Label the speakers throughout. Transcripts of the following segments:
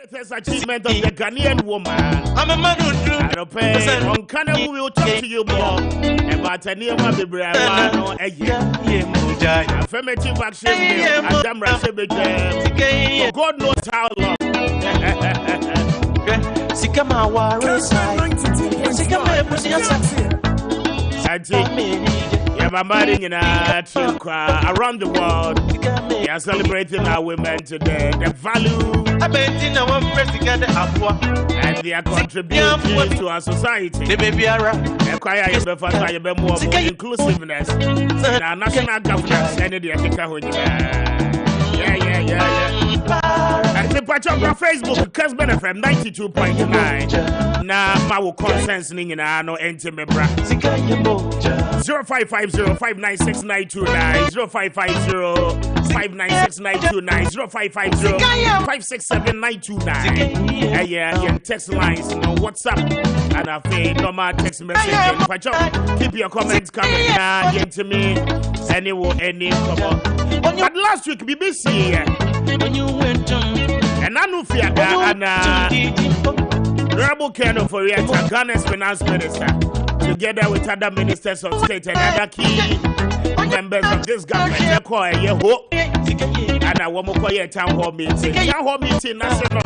Speaker 1: Greatest achievement of the Ghanaian woman. I'm a man who drew. I don't pay. On Canada, we will talk to you more about a near one baby. Affirmative action. Adam Rashabit. God knows how long. Sikama around the world, we are celebrating our women today. The value and their contribution to our society. More inclusiveness in our national governance. And the patch of Facebook, Kessben FM 92.9. Now, my consensus in no intimate bra. 0550-596-929, 0550-596-929, 0550-567-929. Yeah, text lines, WhatsApp, and I feel normal text message. Keep your comments coming to me. Any. But last week, BBC, when you went to and I know and Rebel Kano for Ghana's finance minister, together with other ministers of state and other key members of this government, and I want to town hall meeting. Town hall meeting, national.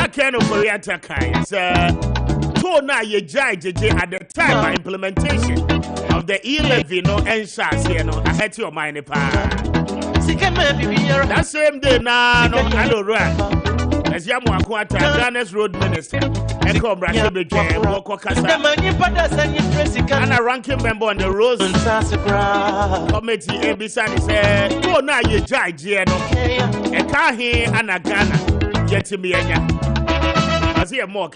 Speaker 1: Kano for Tona ye judge at the time of implementation of the E-levy and SARS, I had your mind. That same day, I don't run. As Yamu Akwata, Ghana's road minister, and Cobra Shebeke, Woko Kasa, and a ranking member on the Rose Committee, Ebisani said, "Oh, now you judge, a Kahi and a Ghana, yet to me, I see a more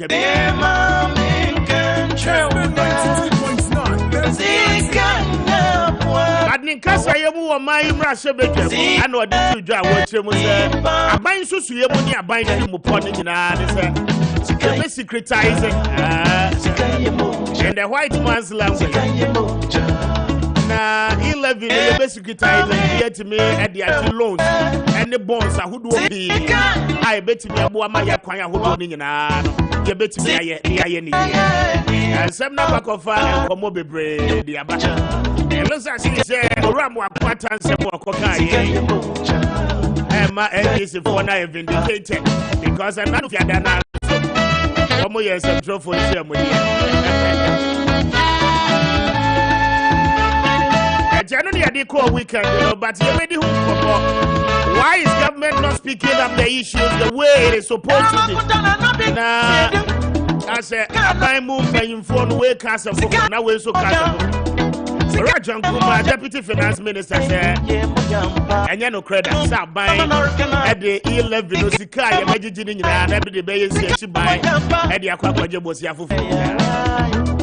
Speaker 1: but Ninkasa Yamu or my Rashabeke, I know this to drive what you say. I bind so you money, I bind him upon it in the secretizing and the white man's language. Now, 11 the secretizing here to me at the actual loans and the bonds are who do be. I bet me a boy, my acquire who don't in you bet me and some number of fire and come bread, the abacha. And looks as he said, Ramu Aquatan Semo Kokai. And my enemies for now vindicated because I'm not Yadana. Come here, some trophy ceremony. January I did call weekend, but you already why is government not speaking up the issues the way it is supposed to be? Now, I said, I move my phone way castle now we're so castle. Rajan Kuma, Deputy Finance Minister, said, and you know credit, stop buying at the 11 Osikai, imagining that every day she buy at the Aquaja was Yafu.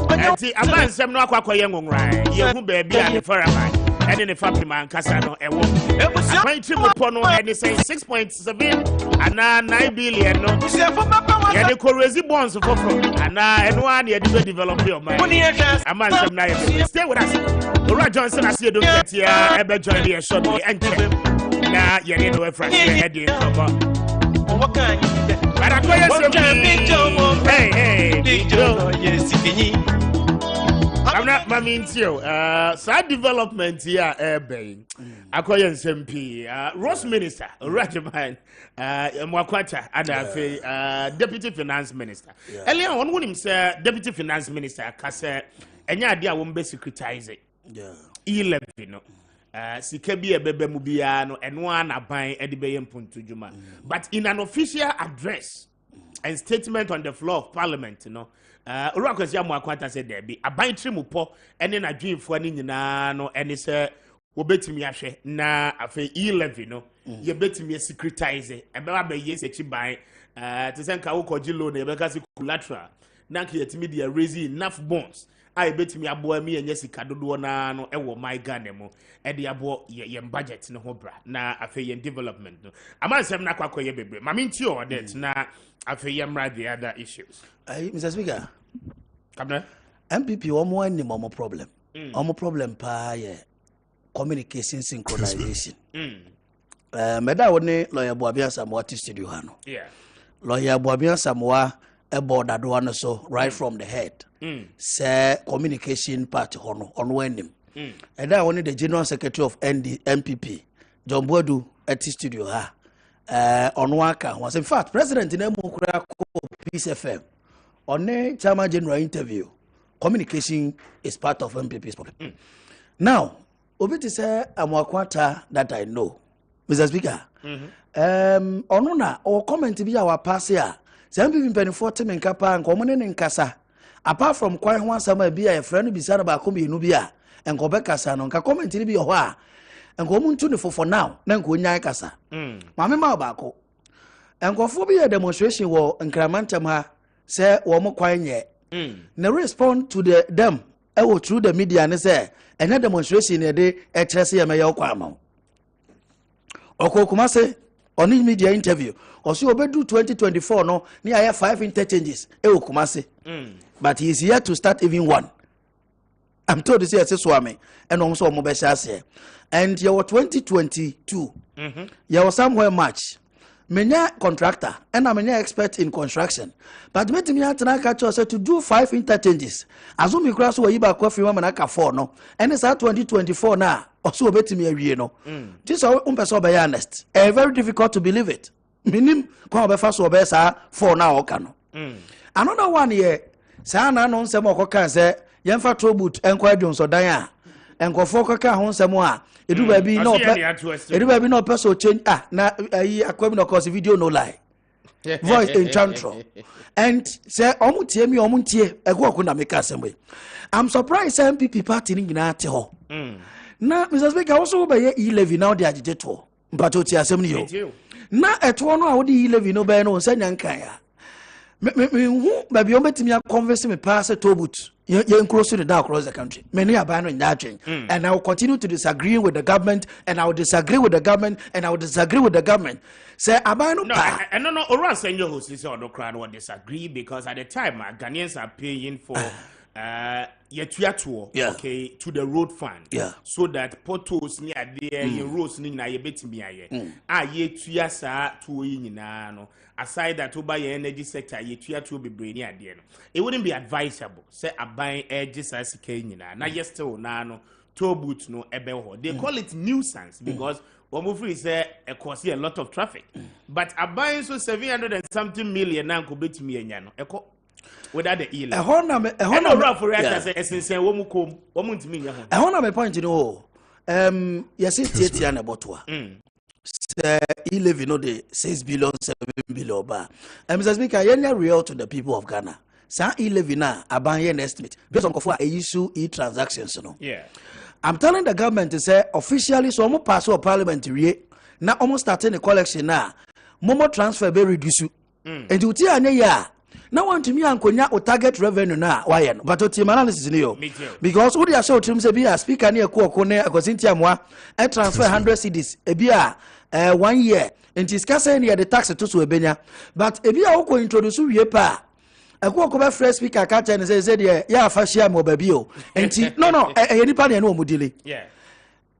Speaker 1: And see, a man, some no Aquayoung, right? You baby at the Faraman. And in the family man, Casano, and one. I triple pono and they say 6.7 and 9 billion. No, yeah, the Correzi bonds of and one year to develop your mind. A man, some night. Stay with us. Laura Johnson, I see you don't get here. I bet join me shortly and check. Now, you need to a fresh head in. What kind of but I I'm not mammy too. Side development here, Bay. Akoyan SMP, Ross Minister, Rajaman, Mwakwata, and Deputy Finance Minister. Earlier on, when him say Deputy Finance Minister, Kase, and ya idea won't be secretizing. Yeah. 11, no. Sikebi a bebe mubiano, and one a buying Eddie Bayan Puntujuma. But in an official address and statement on the floor of Parliament, you know. Urakwesi Mwakwata said there be a buy trimupo and then a dream for any no and it's wobetimi ahwe na afa 11 no ye betimi secretize e be ba yes e chi buy to senka wo koji loan e be ka collateral na ka yetimi dey raise enough bonds I betimi aboa mi enye sika dodo na no e wo my Ghana mu e dey abo ye budget no ho bra na afa ye development no amansem na kwakoye bebre mama nti o that na afa ye mra the other issues.
Speaker 2: Mr. Speaker,
Speaker 1: come
Speaker 2: MPP one any more problem. Problem pa ye communication synchronization. Meda woni lawyer Boabia Samwati studio hano.
Speaker 1: Yeah.
Speaker 2: lawyer Boabia Samoa about that one so right from the head. Say communication party on when and I wanted the general secretary of MPP, John Boadu at the studio on Waka was in fact president in Emukura Peace FM on a Chama general interview. Communication is part of MPP's problem. Now, Obiti say Amwakwata that I know, Mr. Speaker. Onuna or comment to be our pass here. Some people penny 40 men kapa and common in Kasa. Apart from quite one summer be a friend beside about Kumbi Nubia and Quebec San ka comment to be a wa and common to for now, then Kunya Kasa. Mamma Mabako and go for be a demonstration war and Cramantama say Womo Quine. Now respond to them through the media and say and a demonstration a day at Chelsea and Mayo Kwamo. Oko Kumase on his media interview or so do 2024 no near 5 interchanges Kumase. But he is here to start even one. I'm told to say as a swami and also Mobeshase. And you were 2022. You were somewhere much. Many contractor and I'm an expert in construction. But me me catch said to do 5 interchanges. Azumi cross where you back coffee woman aka 4 no. And it's at 2024 now. Also bet me a no. This is person be honest. Very difficult to believe it. Minim kwa be first be sa 4 now okano. Another one here. Sa na no nsem okoka say yemfa trobut enkwadu nso dan a. Enkofo okoka ho nsem a edu baby no person change na Kwame no cause video no lie. Voice in chantro. And say omutie mi omuntie egwo na make assembly. I'm surprised MPP party ni nyina ate ho. Na Mr. Speaker also be E11 now dey agite to. Mpato ti assembly yo. Na eto no a wo dey E11 no be no nsanya nkan ya. Me hu baby o betimi a converse me pass to boot. You cross the down across the country. Many are banning that change. And I will continue to disagree with the government, and I will disagree with the government, and I will disagree with the government. Say, Abano.
Speaker 1: No, I don't know. Or send your host is on the crowd or disagree because at the time, Ghanaians are paying for okay, to the road fund. So that potholes near there, your roads near your bit me. Ye sa to no. Aside that to buy energy sector, ye to be brainy at the end. It wouldn't be advisable. Say a buying edges as Kenya. Now, yes, still, no, tow boots, no, ebeho. They call it nuisance because Omufri say a cause a lot of traffic. But a buying so 700 and something million now could be to me and Yano. Echo without the eel. A honor for essence, a woman come, woman to me.
Speaker 2: A honor my point, you know. Yes, it's Tiana Botua. 11 no the 6 billion 7 billion bar. Mr. Speaker, you real to the people of Ghana. Sa 11 na aban estimate based on a issue transactions no. I'm telling the government to say officially so mo pass or parliament na almost starting the collection na momo transfer be reduce. And you tia anya ya na want me ankonya o target revenue na why no but team analysis ni yo because who dey show team say be a speaker na ekwo ne akosintia moa e transfer 100 cedis e be a 1 year and is kase near the tax to so ebenya but e be a wo introduce wie pa ekwo ko be fresh speaker ka tell say dey ya fa share mo baby o enti no nipa na no omudile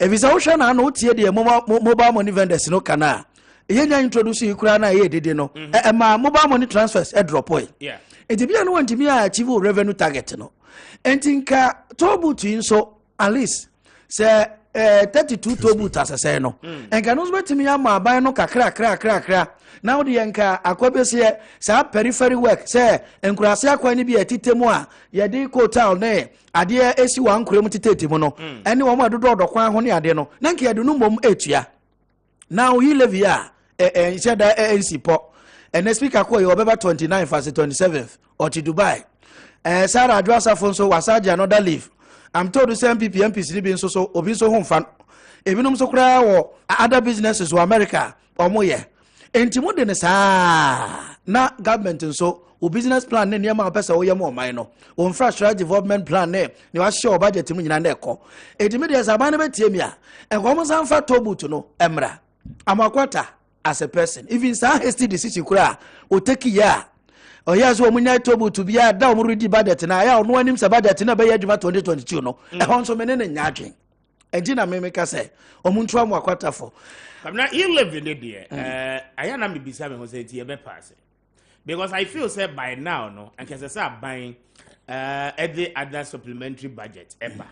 Speaker 2: if is a wo na no tie dey mobile money vendors no kana yenya introduce ikura na ye dede no ma mobile money transfers e drop oil enti bia no want me achieve revenue target no enti nka tobu tu so at least say 32 tobu tasese no enka no betimi ama aban no kakra now the enka akobese say periphery work say enkurase akwa ni bia titemu a ye de hotel ne ade esi wan kurem titetemu no ene wo ma dodo odokwan ho ne ade no na nka ye do no mom etua now he live here he said that ANC po and the speaker ko you November 29 verse 27th or to Dubai Sarah Adwasa Fonso wasaje another leave I'm told the same MPs ni bin so obi so ho mfa ebinom so kra wo other businesses to America omoye entimo de ne saa na government so o business plan ne niam apesa wo yem o man no o infrastructure development plan ne wa share budget mu nyina na ekọ edimi de saban ne betie mi a enko mo san fa tobutu no emra amakwata as a person even sa hasty decision kura o take ya o ya so omunya tobutu bia da o ready budget na ya no anim sa budget na be ya djuma 2022 no e hon so mene ne nyadwen enti na me ka say omuntu amakwata fo
Speaker 1: na 11 ne de aya na me bisa me ho say tie be pass Because I feel say by now, no, and can say buying every other supplementary budget ever.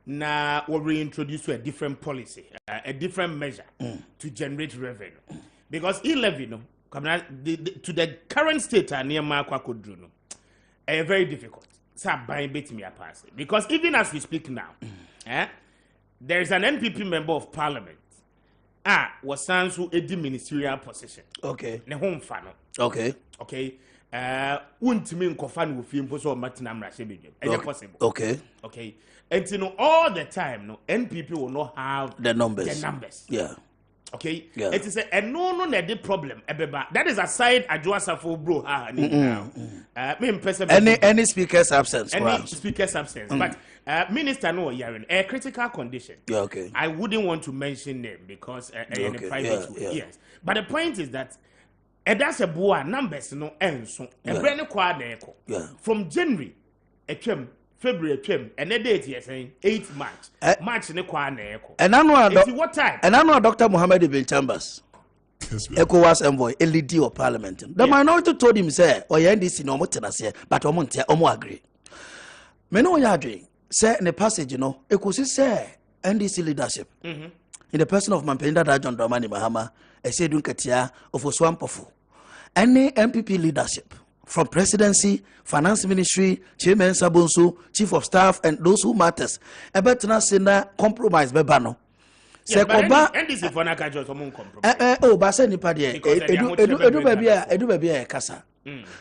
Speaker 1: Now we reintroduce a different policy, a different measure to generate revenue. Because e-levy, no, to the current state near Maakye Kubi, no, very difficult. So buying bit me a pass. Because even as we speak now, there is an NPP member of parliament. Was sans who a ministerial position.
Speaker 2: Okay.
Speaker 1: Ne home fan.
Speaker 2: Okay.
Speaker 1: Okay. Won't mean kofan with him for so matinam rashe possible.
Speaker 2: Okay.
Speaker 1: Okay. And you know all the time, no NPP will not have
Speaker 2: the numbers.
Speaker 1: The numbers.
Speaker 2: Yeah.
Speaker 1: Okay.
Speaker 2: Yeah.
Speaker 1: It is a no the problem. That is aside Adjoasa for bro.
Speaker 2: Any speaker's absence.
Speaker 1: Any speaker's absence. But minister no hearing a critical condition.
Speaker 2: Yeah, okay.
Speaker 1: I wouldn't want to mention name because in a private way. Yes. But the point is that that's a boa numbers no end so a brand quad echo.
Speaker 2: Yeah.
Speaker 1: From January February and the date you're saying 8 March. March ne quad echo.
Speaker 2: And I know
Speaker 1: what time?
Speaker 2: And I know Dr. Mohammed Ibn Chambers. ECOWAS envoy, LED of parliament. The minority told him, say, or NDC no motenase, but omo agree. Me know you agree. Say in the passage, you know, it could say NDC leadership. In the person of Mampenda John Dramani Mahama, a Sedun Katia of Oswampofu. Any MPP leadership, from presidency, finance ministry, chairman Sabunsu, chief of staff, and those who matters, a better send compromise bebano.
Speaker 1: Yeah, but NDC for na kajo so mon compromise.
Speaker 2: Oh, but say nipa de edu baby e kasa.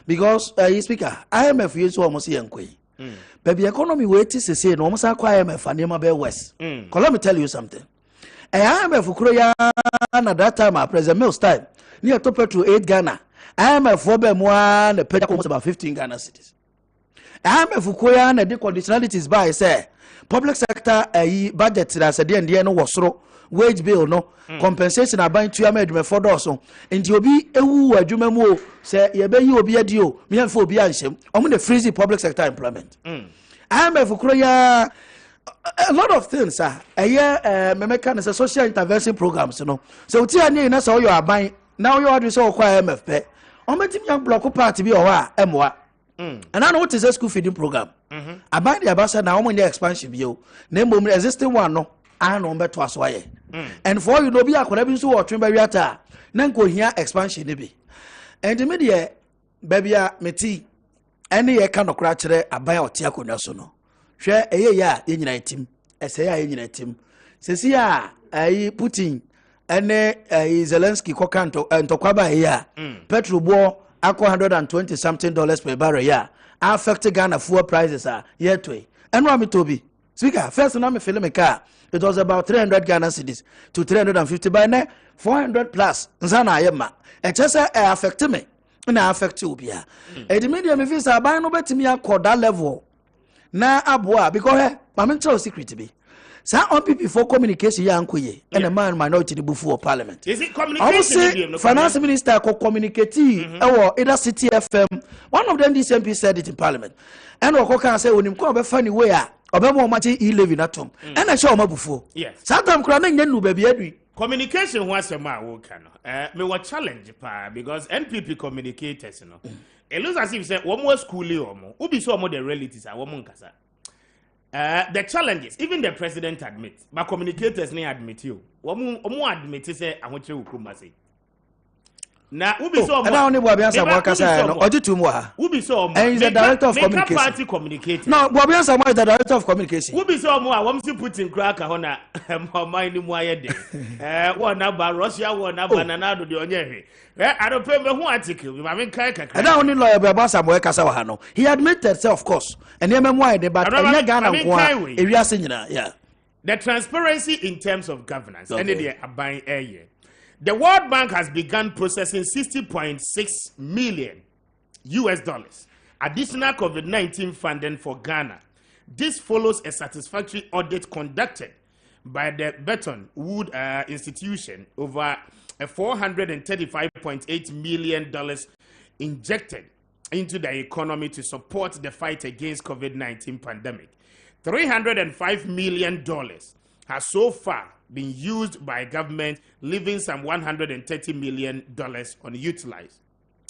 Speaker 2: Because speaker, IMF use almost yankwe. Baby economy wait to say no almost akwa IMF and nema be west. Let me tell you something. IMF kroya na that time President Mills time near to petrol 8 Ghana. IMF for be mo na pay almost about 15 Ghana cities. IMF kroya na the conditionalities by say public sector budget that said the no wasro wage bill no compensation aban to amadwuma for doso nti obi ewu adwuma mu say ye be yi obi adio me amfa obi anhyem omo the freeze public sector employment IMF kroya a lot of things me make kind of social intervention programs no so ti ani na so your aban now you are so kwa IMF pe omatimi young block party bi o ha emwa and I know what is a school feeding program. About the Abasa now when the expansion view, name existing one no, I know better to us why. And for you know be a collaboration so or Trimberriata, Nanko here expansion be. And the media baby meti any kind of cratcher a buy or tiaco national. Share a year in team, say in team. Says ya a Putin and Zelensky Kokanto and Tokwaba here. Petrol war. Aqua $120 something per barrel, yeah. Affected Ghana fuel prices are year to and Rami Toby. Speaker, first time I film a car, it was about 300 Ghana cedis to 350 by now, 400 plus. Zana Yema. And just affect me. And I affect you, yeah. And the medium if it's a buy no better me at that level. Na abwa because I'm in secret to be. Some people for communication yankuye and a man minority the before parliament.
Speaker 1: Is it communication?
Speaker 2: Finance minister co communicate or either City FM. One of them this MP said it in parliament. And Oko can say when him come be funny way or be more much e-levy na tom. And I show before.
Speaker 1: Yes.
Speaker 2: Sometimes cry na nu baby edwi.
Speaker 1: Communication was a man who can. Me was challenge pa because NPP communicators you know. It looks as if say one more schoolie or more. Who be so more the relatives are woman kasa. The challenges, even the president admits, but communicators may admit you. Omo admit say I want you to come say. Na ubi so
Speaker 2: and only Bobiansa Mwakasa no ojitumwa.
Speaker 1: Ubi so
Speaker 2: and he's the director of communication.
Speaker 1: Party communicator.
Speaker 2: No, Bobiansa Mwa is the director of communication.
Speaker 1: Ubi so mo a wom si Putin crack hona mind mu ayede. One about Russia, one about Nanado de onye. I don't pay me who article. We have kai kakra. And
Speaker 2: only lawyer Bobiansa Mwakasa wa no. He admitted say of course. And why the but Ghana kwa yeah.
Speaker 1: The transparency in terms of governance and the abide area. The World Bank has begun processing $60.6 million additional COVID-19 funding for Ghana. This follows a satisfactory audit conducted by the Bretton Woods institution over a $435.8 million injected into the economy to support the fight against COVID-19 pandemic. $305 million has so far been used by government, leaving some $130 million unutilized.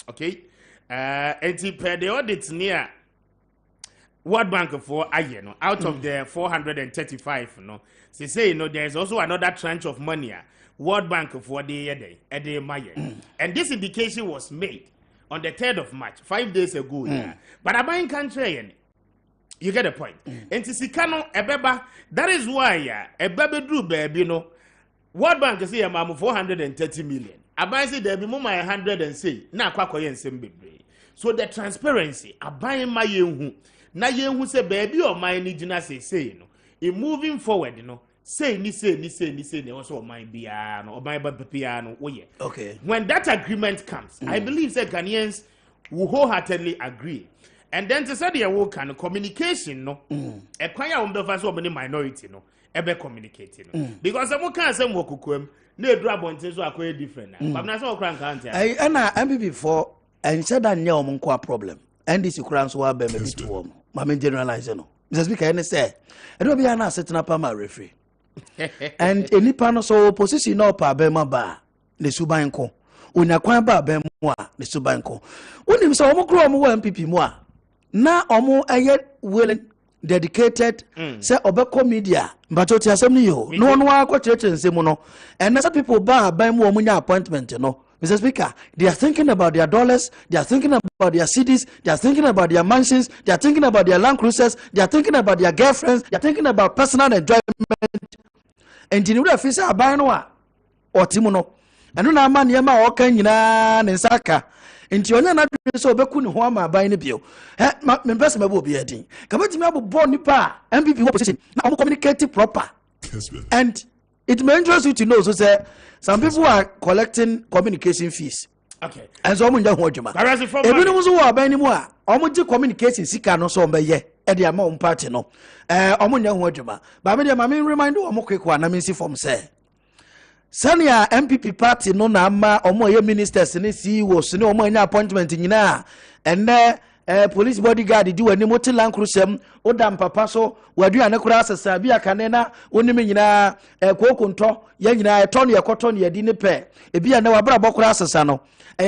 Speaker 1: Okay, Enti per the audit near World Bank for aye out of the 435 say there's also another tranche of money World Bank for the maye. And this indication was made on the 3rd of March, 5 days ago. But a buying country, you get the point. And Sikano ebeba, that is why a baby drew baby World Bank say I'm 430 million. I buy say there be more 100 and say na kwakoye nsem bebre. So the transparency I buy my yehu. Na yehu say baby or my nigina say in moving forward say ni also my bia no or my piano okay. When that agreement comes, I believe that Ghanaians will wholeheartedly agree. And then to say the work and communication a kwanya umbefa so many minority ebe communicating because some can say wokukwem na edu abonte so akoye different but na so okran kan tia
Speaker 2: na MPP for and said that nya omko problem and this kran so wa be me bit wo ma me generalize no Mr. Speaker any say e do bia na setting up my referee and any panel so opposition no pa be ma ba le suban ko onya kwan ba be mu a le suban ko onim so omkro omo wa MPP mu a na omo aye willing dedicated say obeko media but oti asem ni yo no no akwa church nsem no and some people ba mu omunya appointment Mr. Speaker, they are thinking about their dollars, they are thinking about their cities, they are thinking about their mansions, they are thinking about their land cruisers, they are thinking about their girlfriends, they are thinking about personal enjoyment. And in the office aban no or timono and no man yema o kan nyina ne nsaka nti onya na dwe so obeku ne ho ama aban ne bio me pese mabo bi edin kamatimi abobọ nipa MPP opposition na omo communicate proper Kessben. And it may interest you to know so say some people are collecting communication fees.
Speaker 1: Okay.
Speaker 2: And so omo nya ho adwuma ebi no so wo aban ni mu a omo ji communication sika no so ombe ye e de ama party no omo nya ho adwuma ba me de ma me remind omo kwekwa na me si form say Sania MPP party no na ama omo ye ministers ne CEOs ne omo anya appointment nyina enne police bodyguard di wani moti land cruisem odam papa so wadu ane kura asesa bi akane na onim nyina kokonto ye nyina eto no yekoto no yedi ne pe ebi ane wabra bokura asesa no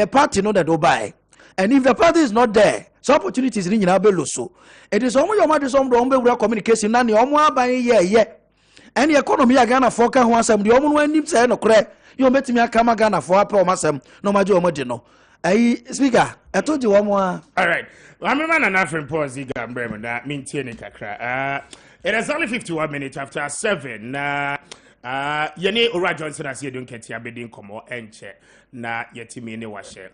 Speaker 2: party no that obai. And if the party is not there, so opportunities ni nyina be loso. It is omo your madu some do omo communication na ne omo aban ye and the economy Ghana for can one some the woman when him say no cre you met me akama Ghana for a promisem no majo omo speaker I told you one more.
Speaker 1: All right, I'm a man and African pause Bremen that maintain kakra it is only 51 minutes after 7 yene Ora Johnson as you don't get your bidding komo enche na yetimi ne washe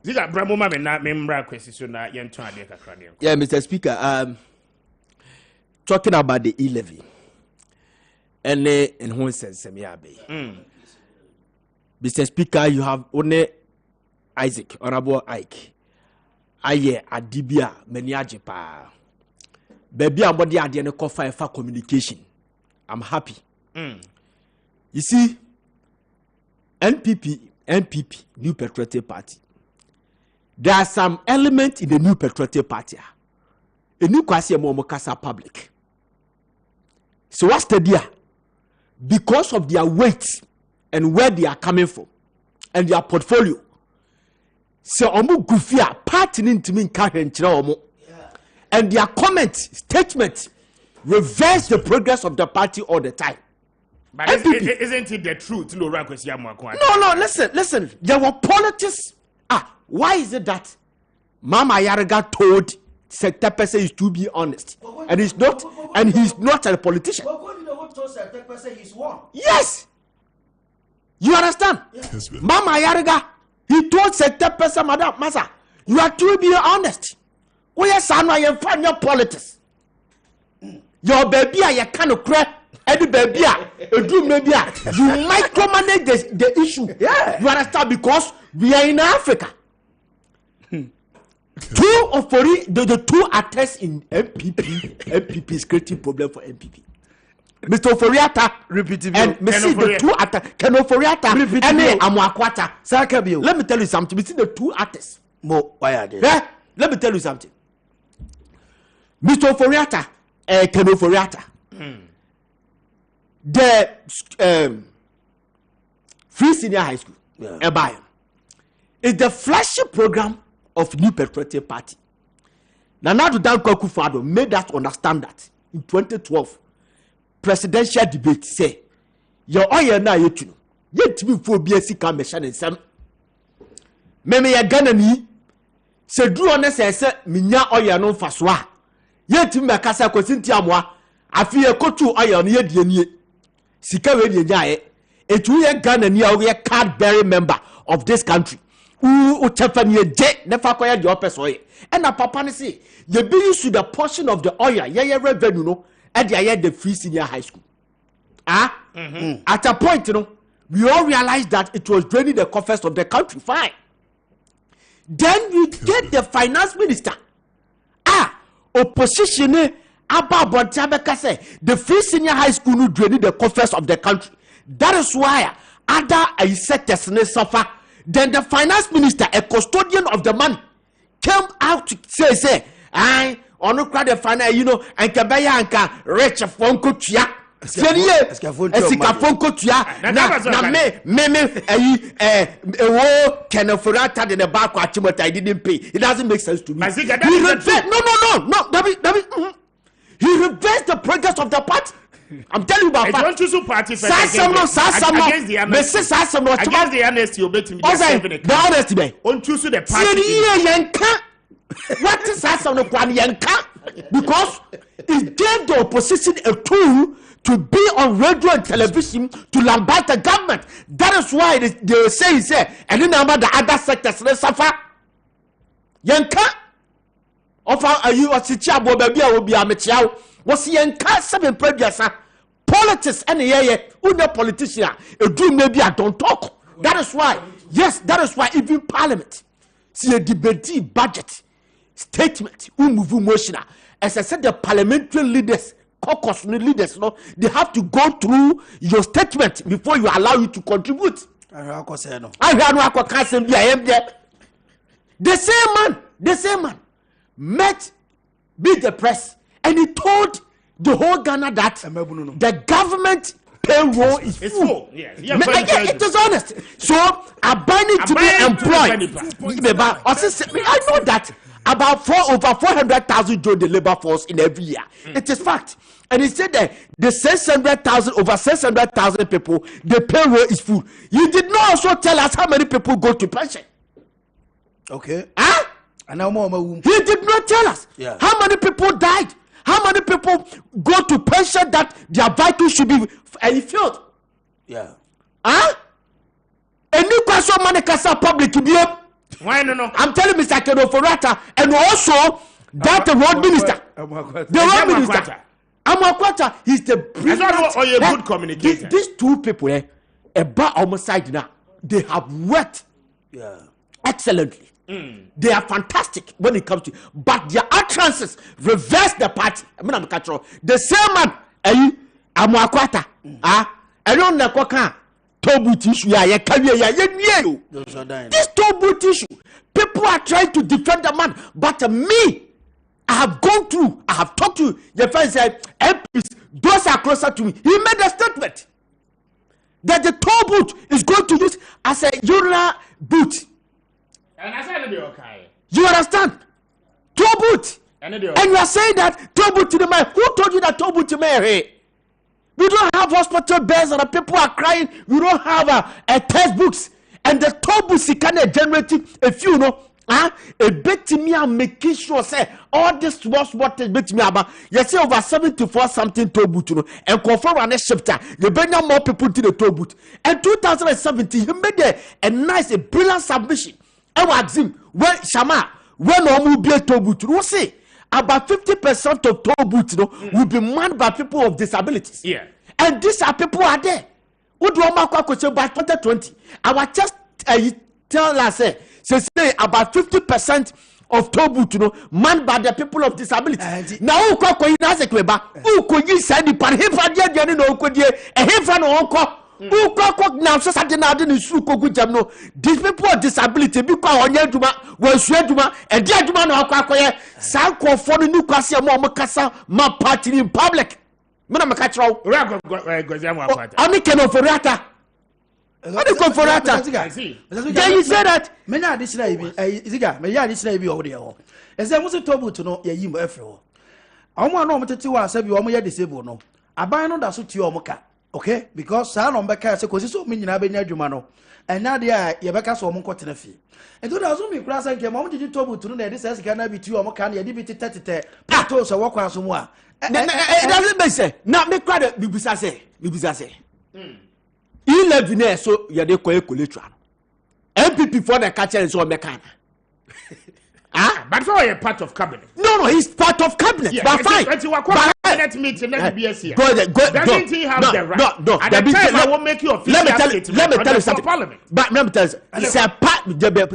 Speaker 1: ziga bramo ma me na membra question na yenton ade kakra ne.
Speaker 3: Yeah, Mr. Speaker, talking about the e-levy and in who says Mr. Speaker, you have only Isaac, Honorable Ike. Aye, Adibia, Meniajepa. Baby, I'm body at the end for communication. I'm happy. You see, NPP, New Patriotic Party. There are some elements in the New Patriotic Party. A new Kwasi Momokasa public. So what's the deal? Because of their weight and where they are coming from and their portfolio. So omo gufia party ntimi nka hwenkyere omo. And their comment statement reverse the progress of the party all the time.
Speaker 1: But isn't it the truth? No,
Speaker 3: listen. There were politics. Why is it that Mama Yaraga told Sector person is to be honest, and he's not a politician? Yes, you understand? Yes. Mama Yaraga, he told Sector person, Madam Masa, you are to be honest. We are son, I am from your politics. Your baby, I can't cry. Any baby, you micromanage the issue. Yeah. You understand? Because we are in Africa. The two actors in MPP is creating problem for MPP. Mr. Oforiata, repeat and the two actors, Ken Oforiata, and Amwakwata. Let me tell you something. We see the two actors. Why are they? Let me tell you something. Mr. Oforiata, Ken Oforiata. The free senior high school, is the flagship program of New Patriotic Party. Nana Akufo-Addo made us understand that in 2012 presidential debate say your oil na yetu yetimi fo bi asika me hye nsem meme ye Ghana ni se duro ne se minya oil no mfaso a yetimi makasa kwasinti amoa afi ye kotu oil no ye die nie sika we die nyae etu ye Ghana ni a we card bearing member of this country u chefan ye je ne fa koye de opeso ye and na papa ne say ye be use the portion of the oil ye revenue no e de aye the free senior high school at a point you know we all realized that it was draining the coffers of the country. Fine, then we get the finance minister opposition about say the free senior high school no draining the coffers of the country. That is why other sectors suffer. Then the finance minister, a custodian of the money, came out to say I ono kwa the finance, you know, and kabaya anka rich fonko tia. Esikafonko tia. Na me wo kenofurata de back kwa chimota I didn't pay. It doesn't make sense to me. No. He reversed the progress of the party. I'm telling you about
Speaker 1: I don't choose a party against the honesty of betting.
Speaker 3: The honesty be.
Speaker 1: On choose the party.
Speaker 3: What is that? Because it gave the opposition a tool to be on radio and television to lambast the government. That is why they say, and then the other sectors they suffer. Yanka of you a sichabo baby will be a mechao. Was yanka 7 previous politics and a politician a dream maybe I don't talk. That is why, yes, that is why even parliament see a debate budget statement move emotional. As I said, the parliamentary leaders, caucus leaders, no, they have to go through your statement before you allow you to contribute. The same man met with the press and he told the whole Ghana that the government payroll is full.
Speaker 1: Yes.
Speaker 3: It is honest. So I need to be employed. I know that about over 400,000 join the labor force in every year. It is fact. And he said that the 600,000 over 600,000 people, the payroll is full. You did not also tell us how many people go to pension.
Speaker 2: Okay.
Speaker 3: Huh? He did not tell us how many people died. How many people go to pension that their vitals should be filled?
Speaker 2: Yeah.
Speaker 3: Huh? A new question money kasa public to
Speaker 1: why no?
Speaker 3: I'm telling Mr. Kedoforata and also that the road minister. The road minister. Amakwata, he's the brilliant.
Speaker 1: Or a good communicator.
Speaker 3: These two people, about our side now, they have worked excellently. They are fantastic when it comes to, but their utterances reverse the party. I mean, I'm control. The same man, Amakwata, I don't know what Tobu tissue, this Tobu tissue, people are trying to defend the man, but me, I have gone through, I have talked to the friend said, MPs, those are closer to me. He made a statement that the toll booth is going to use as a urinal boot.
Speaker 1: And I said, okay.
Speaker 3: You understand? Toll booth. And you are saying that toll booth to the man. Who told you that toll booth to me? Hey? We don't have hospital beds and the people are crying. We don't have a textbooks. And the toll booth is kind of generating a few, a bit to me and making sure say all this was what is bit me about. You say over 74 something toll booth, and confirm on a shifter. You bring more people to the toll booth. And 2017, he made a nice, a brilliant submission. And what him when Shama, when no be a toll booth, we'll say about 50% of toll booths will be manned by people of disabilities.
Speaker 1: Yeah.
Speaker 3: And these are people are there. What do by 2020? I was just tell us say about 50% of toll booths manned by the people of disabilities. Now who call you as a kweba? Who could you send the party for the no could ye a him no who call now so something out in the suko. These people with disability because on Yaduma was Sheduma and Jaduma no Kakoya Sanko for the new Cassia Momakasa ma party in public. Madam Catro,
Speaker 1: Only
Speaker 3: Kenoforata. What the confederata? Then you say that
Speaker 2: many additional Ziga, may additional be over there. As I was a tobu to know Yim Efro. I want no matter to us, you are disabled. No, I buy no that's what you are, okay? Because Salon Becca says, so many Abena Jumano, and now they are Yabaka so Moncotina fee. And to the Azumi class, I came on to tobu to know that this has cannot be two or more candy, a debit tete, Patos, a walk on some more.
Speaker 3: It doesn't say, not make credit, Bibisase. 11 so you de koye collateral MPP for the catcher is all mechanic.
Speaker 1: But for a part of cabinet.
Speaker 3: No, he's part of cabinet. Yeah, but fine.
Speaker 1: But you are cabinet meeting let me BS here. Doesn't he have the right?
Speaker 3: No.
Speaker 1: At the time I won't make you official.
Speaker 3: Let me tell you something. But let me tell you, it's a part.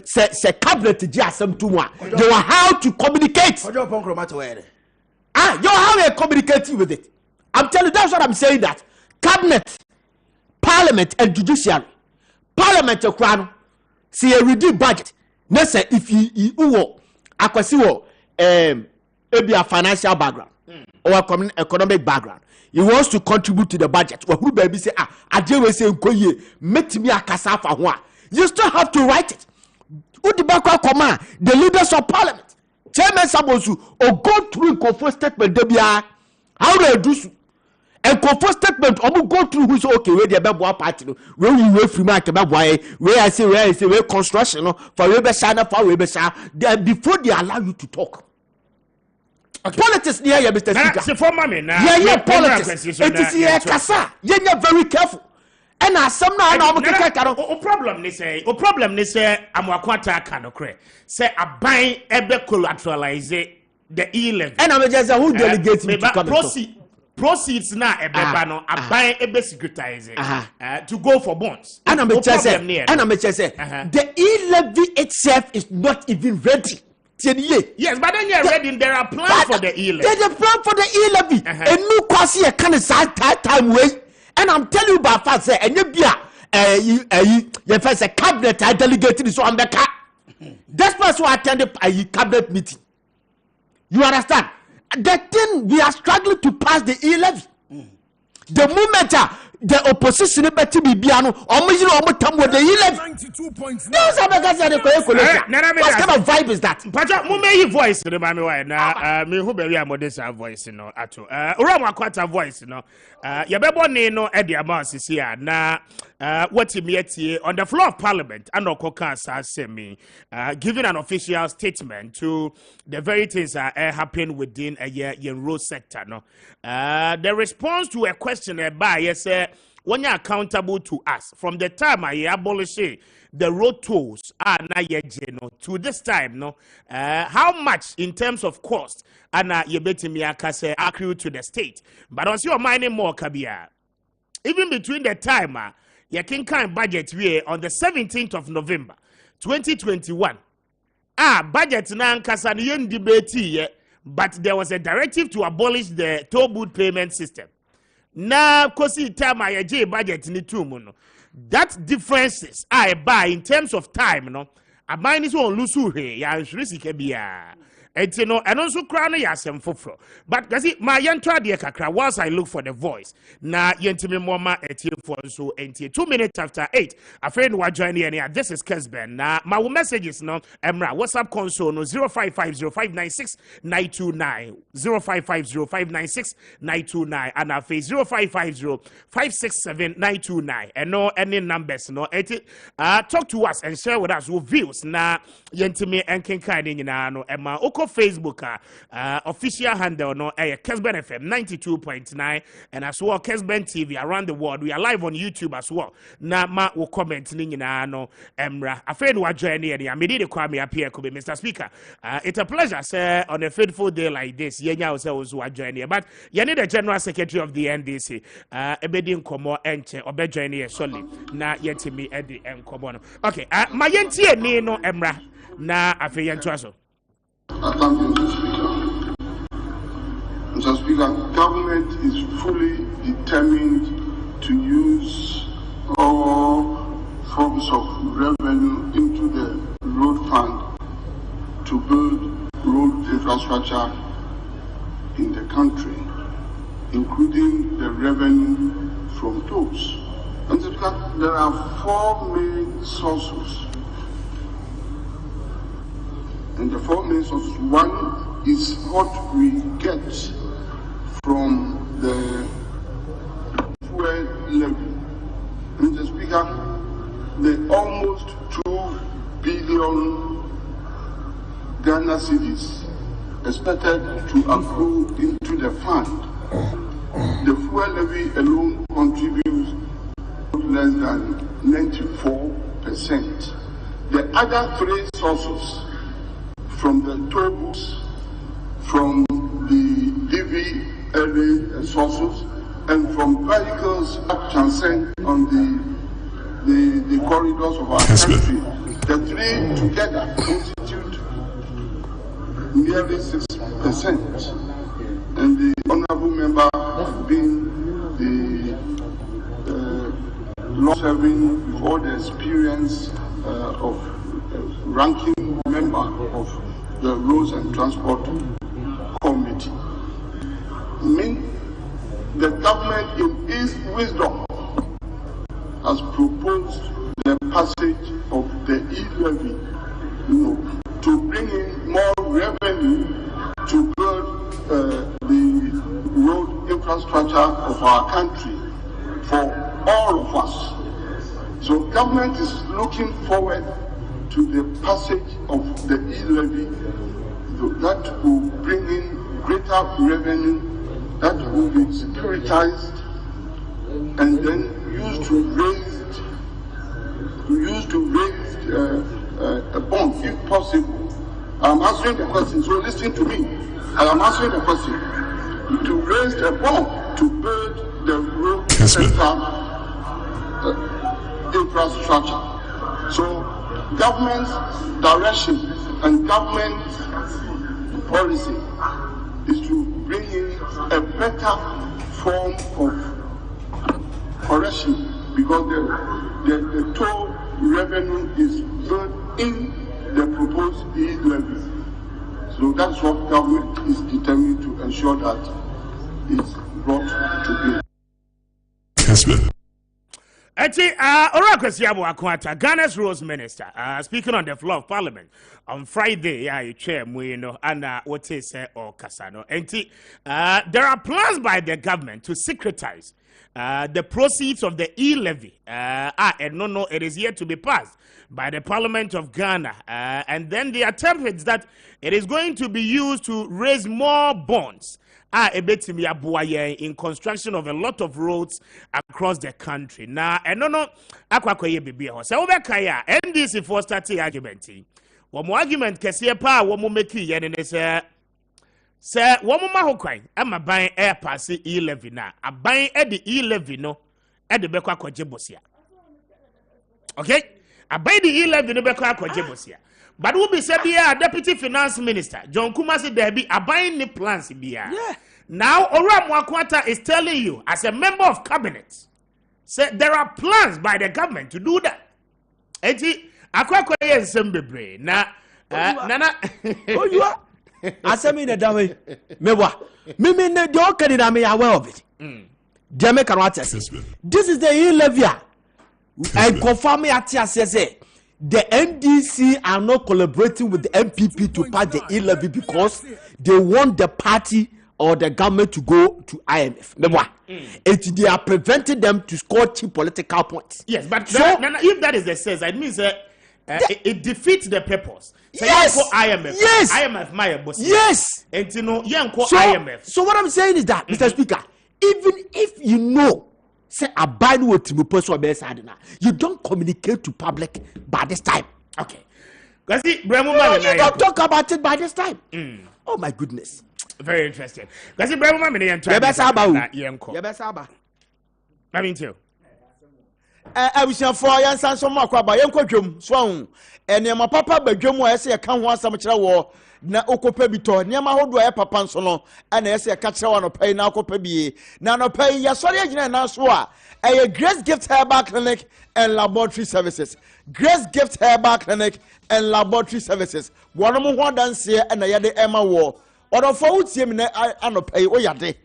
Speaker 3: C'est cabinet just some too much. You are how to communicate. You how to communicate with it. I'm telling you, that's what I'm saying. That cabinet, parliament, and judiciary. Parliament, see a reduced budget. Let's say if you akwasiwo maybe a financial background or a economic background, he wants to contribute to the budget. Who baby say ajewe say nkoye make me akasa fa ho a, you still have to write it. Udibakwa command the leaders of parliament, chairman Sabosu, or go through conference statement debia how they do so. And conference statement go through who's okay where the bebo party where we wait free market where I say where construction for we be shana for we be then before they allow you to talk. Okay. Politics near you, Mr. Speaker.
Speaker 1: Say for mommy now.
Speaker 3: Yeah, politics. It is here kasa. You very careful. And as some now
Speaker 1: problem ni say amwakwata kanokre. Say aban ebe collateralize the E11.
Speaker 3: And I'm just who delegates me to come
Speaker 1: proceeds na ebeba no aban ebe securitize to go for bonds.
Speaker 3: And I'm just say the E-levy itself is not even ready.
Speaker 1: Yes, but then you're ready. There are plans for the E-levy.
Speaker 3: There's a plan for the E-levy. And no quasi a kind of time way. And I'm telling you about fast say and you be you first a cabinet I delegated so on the car. That's why I attended a cabinet meeting. You understand? The thing we are struggling to pass the E-levy. The moment the opposition better be biano, almost with the E-levy. What kind of vibe is that?
Speaker 1: But you voice the mommy why now me who be modest voice no at all. Ura kwata voice no. Ya bebo ne no e dia ma sisi a na what immediately on the floor of parliament and okoka say me giving an official statement to the very things that happen within a yen road sector no. The response to a question by yes when you're accountable to us from the time I abolish the road tolls are na to this time no how much in terms of cost and you betting me accrue to the state but on your mining more kabia even between the time you can kind budget we on the 17th of November 2021 budget na nkasa ni yen debate but there was a directive to abolish the toll booth payment system. Now, kosi time I budget ni tumu no. That differences I buy in terms of time no. A mine is on lusu he ya insurance kebia. And you know, and also crown yasem fofro. But kasi my yantra de kakra whilst I look for the voice. Na yentimi moma for so enti 2 minutes after 8. A friend wa join here. This is Kessben. Na my messages no Emra WhatsApp console no 0550596929 0550596929 and our face 0550567929 and no any numbers no talk to us and share with us your views na yentimi enkenkan nyina no Emma oko Facebook official handle no Kessben FM 92.9 and as well Kessben TV around the world. We are live on YouTube as well. Na ma wo comment ni nyina no Emra afraid wa join here ya me dey Kwame Appiah Kubi Mr. Speaker. It's a pleasure sir on a fateful day like this. Yenya ourselves wa join here but you need the General Secretary of the NDC ebedi nkomo enche obe join here solely na yetimi edi enkomo no. Okay, ma yentie ni no Emra na afi yentu aso.
Speaker 4: Thank you, Mr. Speaker. Mr. Speaker, government is fully determined to use all forms of revenue into the road fund to build road infrastructure in the country, including the revenue from tolls. There are four main sources. And the four main sources, one is what we get from the fuel levy. Mr. Speaker, the almost 2 billion Ghana cedis expected to accrue into the fund. The fuel levy alone contributes less than 94%. The other three sources, from the toll books, from the DV sources, and from vehicles that transcend on the corridors of our country, the three together constitute nearly 6%. And the honorable member being the long-serving with all the experience of ranking member of the Roads and Transport Committee. The government in its wisdom has proposed the passage of the e-levy, to bring in more revenue to build the road infrastructure of our country for all of us. So government is looking forward to the passage of the e-levy that will bring in greater revenue that will be securitized and then used to raise a bond if possible. I'm answering the question, so listen to me. I am answering the question. To raise a bond to build the road center infrastructure. So government's direction and government's policy is to bring in a better form of correction, because the toll revenue is built in the proposed e-levy. So that's what government is determined to ensure that it's brought to bear.
Speaker 1: Kessben. Ghana's Roads Minister, speaking on the floor of Parliament on Friday, chair Muino and what is or Casano. There are plans by the government to securitize the proceeds of the e-levy. And it is yet to be passed by the Parliament of Ghana. And then the attempt is that it is going to be used to raise more bonds in construction of a lot of roads across the country. Now, akwakoye bibi ho. Se obekaya NDC for starting argument. Wo argument kese pa wo mo make ye ne se wo mo ma ho kwan ama ban air pass e-levy na aban e de e-levy no e de bekwa kwaje bosia. Okay? Aban de e-levy no bekwa kwaje bosia. But we be said here, Deputy Finance Minister John Kumasi there be aban ni plans bia. Yeah. Now Ora Mwakwata is telling you as a member of cabinet, say there are plans by the government to do that. Eti akwakoye nsembebe na nana
Speaker 3: oh you are asemi na dawe mewa mimi ne de okadi na me aware of it. Jame kanwata say this is the e-levy and confirm me at say the NDC are not collaborating with the MPP to pass the e-levy because they want the party or the government to go to IMF. They are preventing them to score cheap political points.
Speaker 1: Yes, but so, if that is the sense, it means it defeats the purpose. So
Speaker 3: yes,
Speaker 1: IMF.
Speaker 3: Yes,
Speaker 1: IMF, my boss.
Speaker 3: Yes,
Speaker 1: and IMF.
Speaker 3: So what I'm saying is that, Mr. Speaker, even if you know, say a bind with you don't communicate to public by this time.
Speaker 1: Okay. You
Speaker 3: don't talk about it by this time. Oh my goodness.
Speaker 1: Very interesting.
Speaker 3: I wish for Yansan so much about Yanko Swan and Yama Papa Bedrum, I say a can want some war. Na okopebito niama hodo e papa nso no na ese ka kire wa no pay na okopebie na no pay ya sori agina na so a Grace Gift Herbal Clinic and Laboratory Services. Grace Gift Herbal Clinic and Laboratory Services. Wono mo ho danse na ye de ema wo odo fo utie me na anopay o yade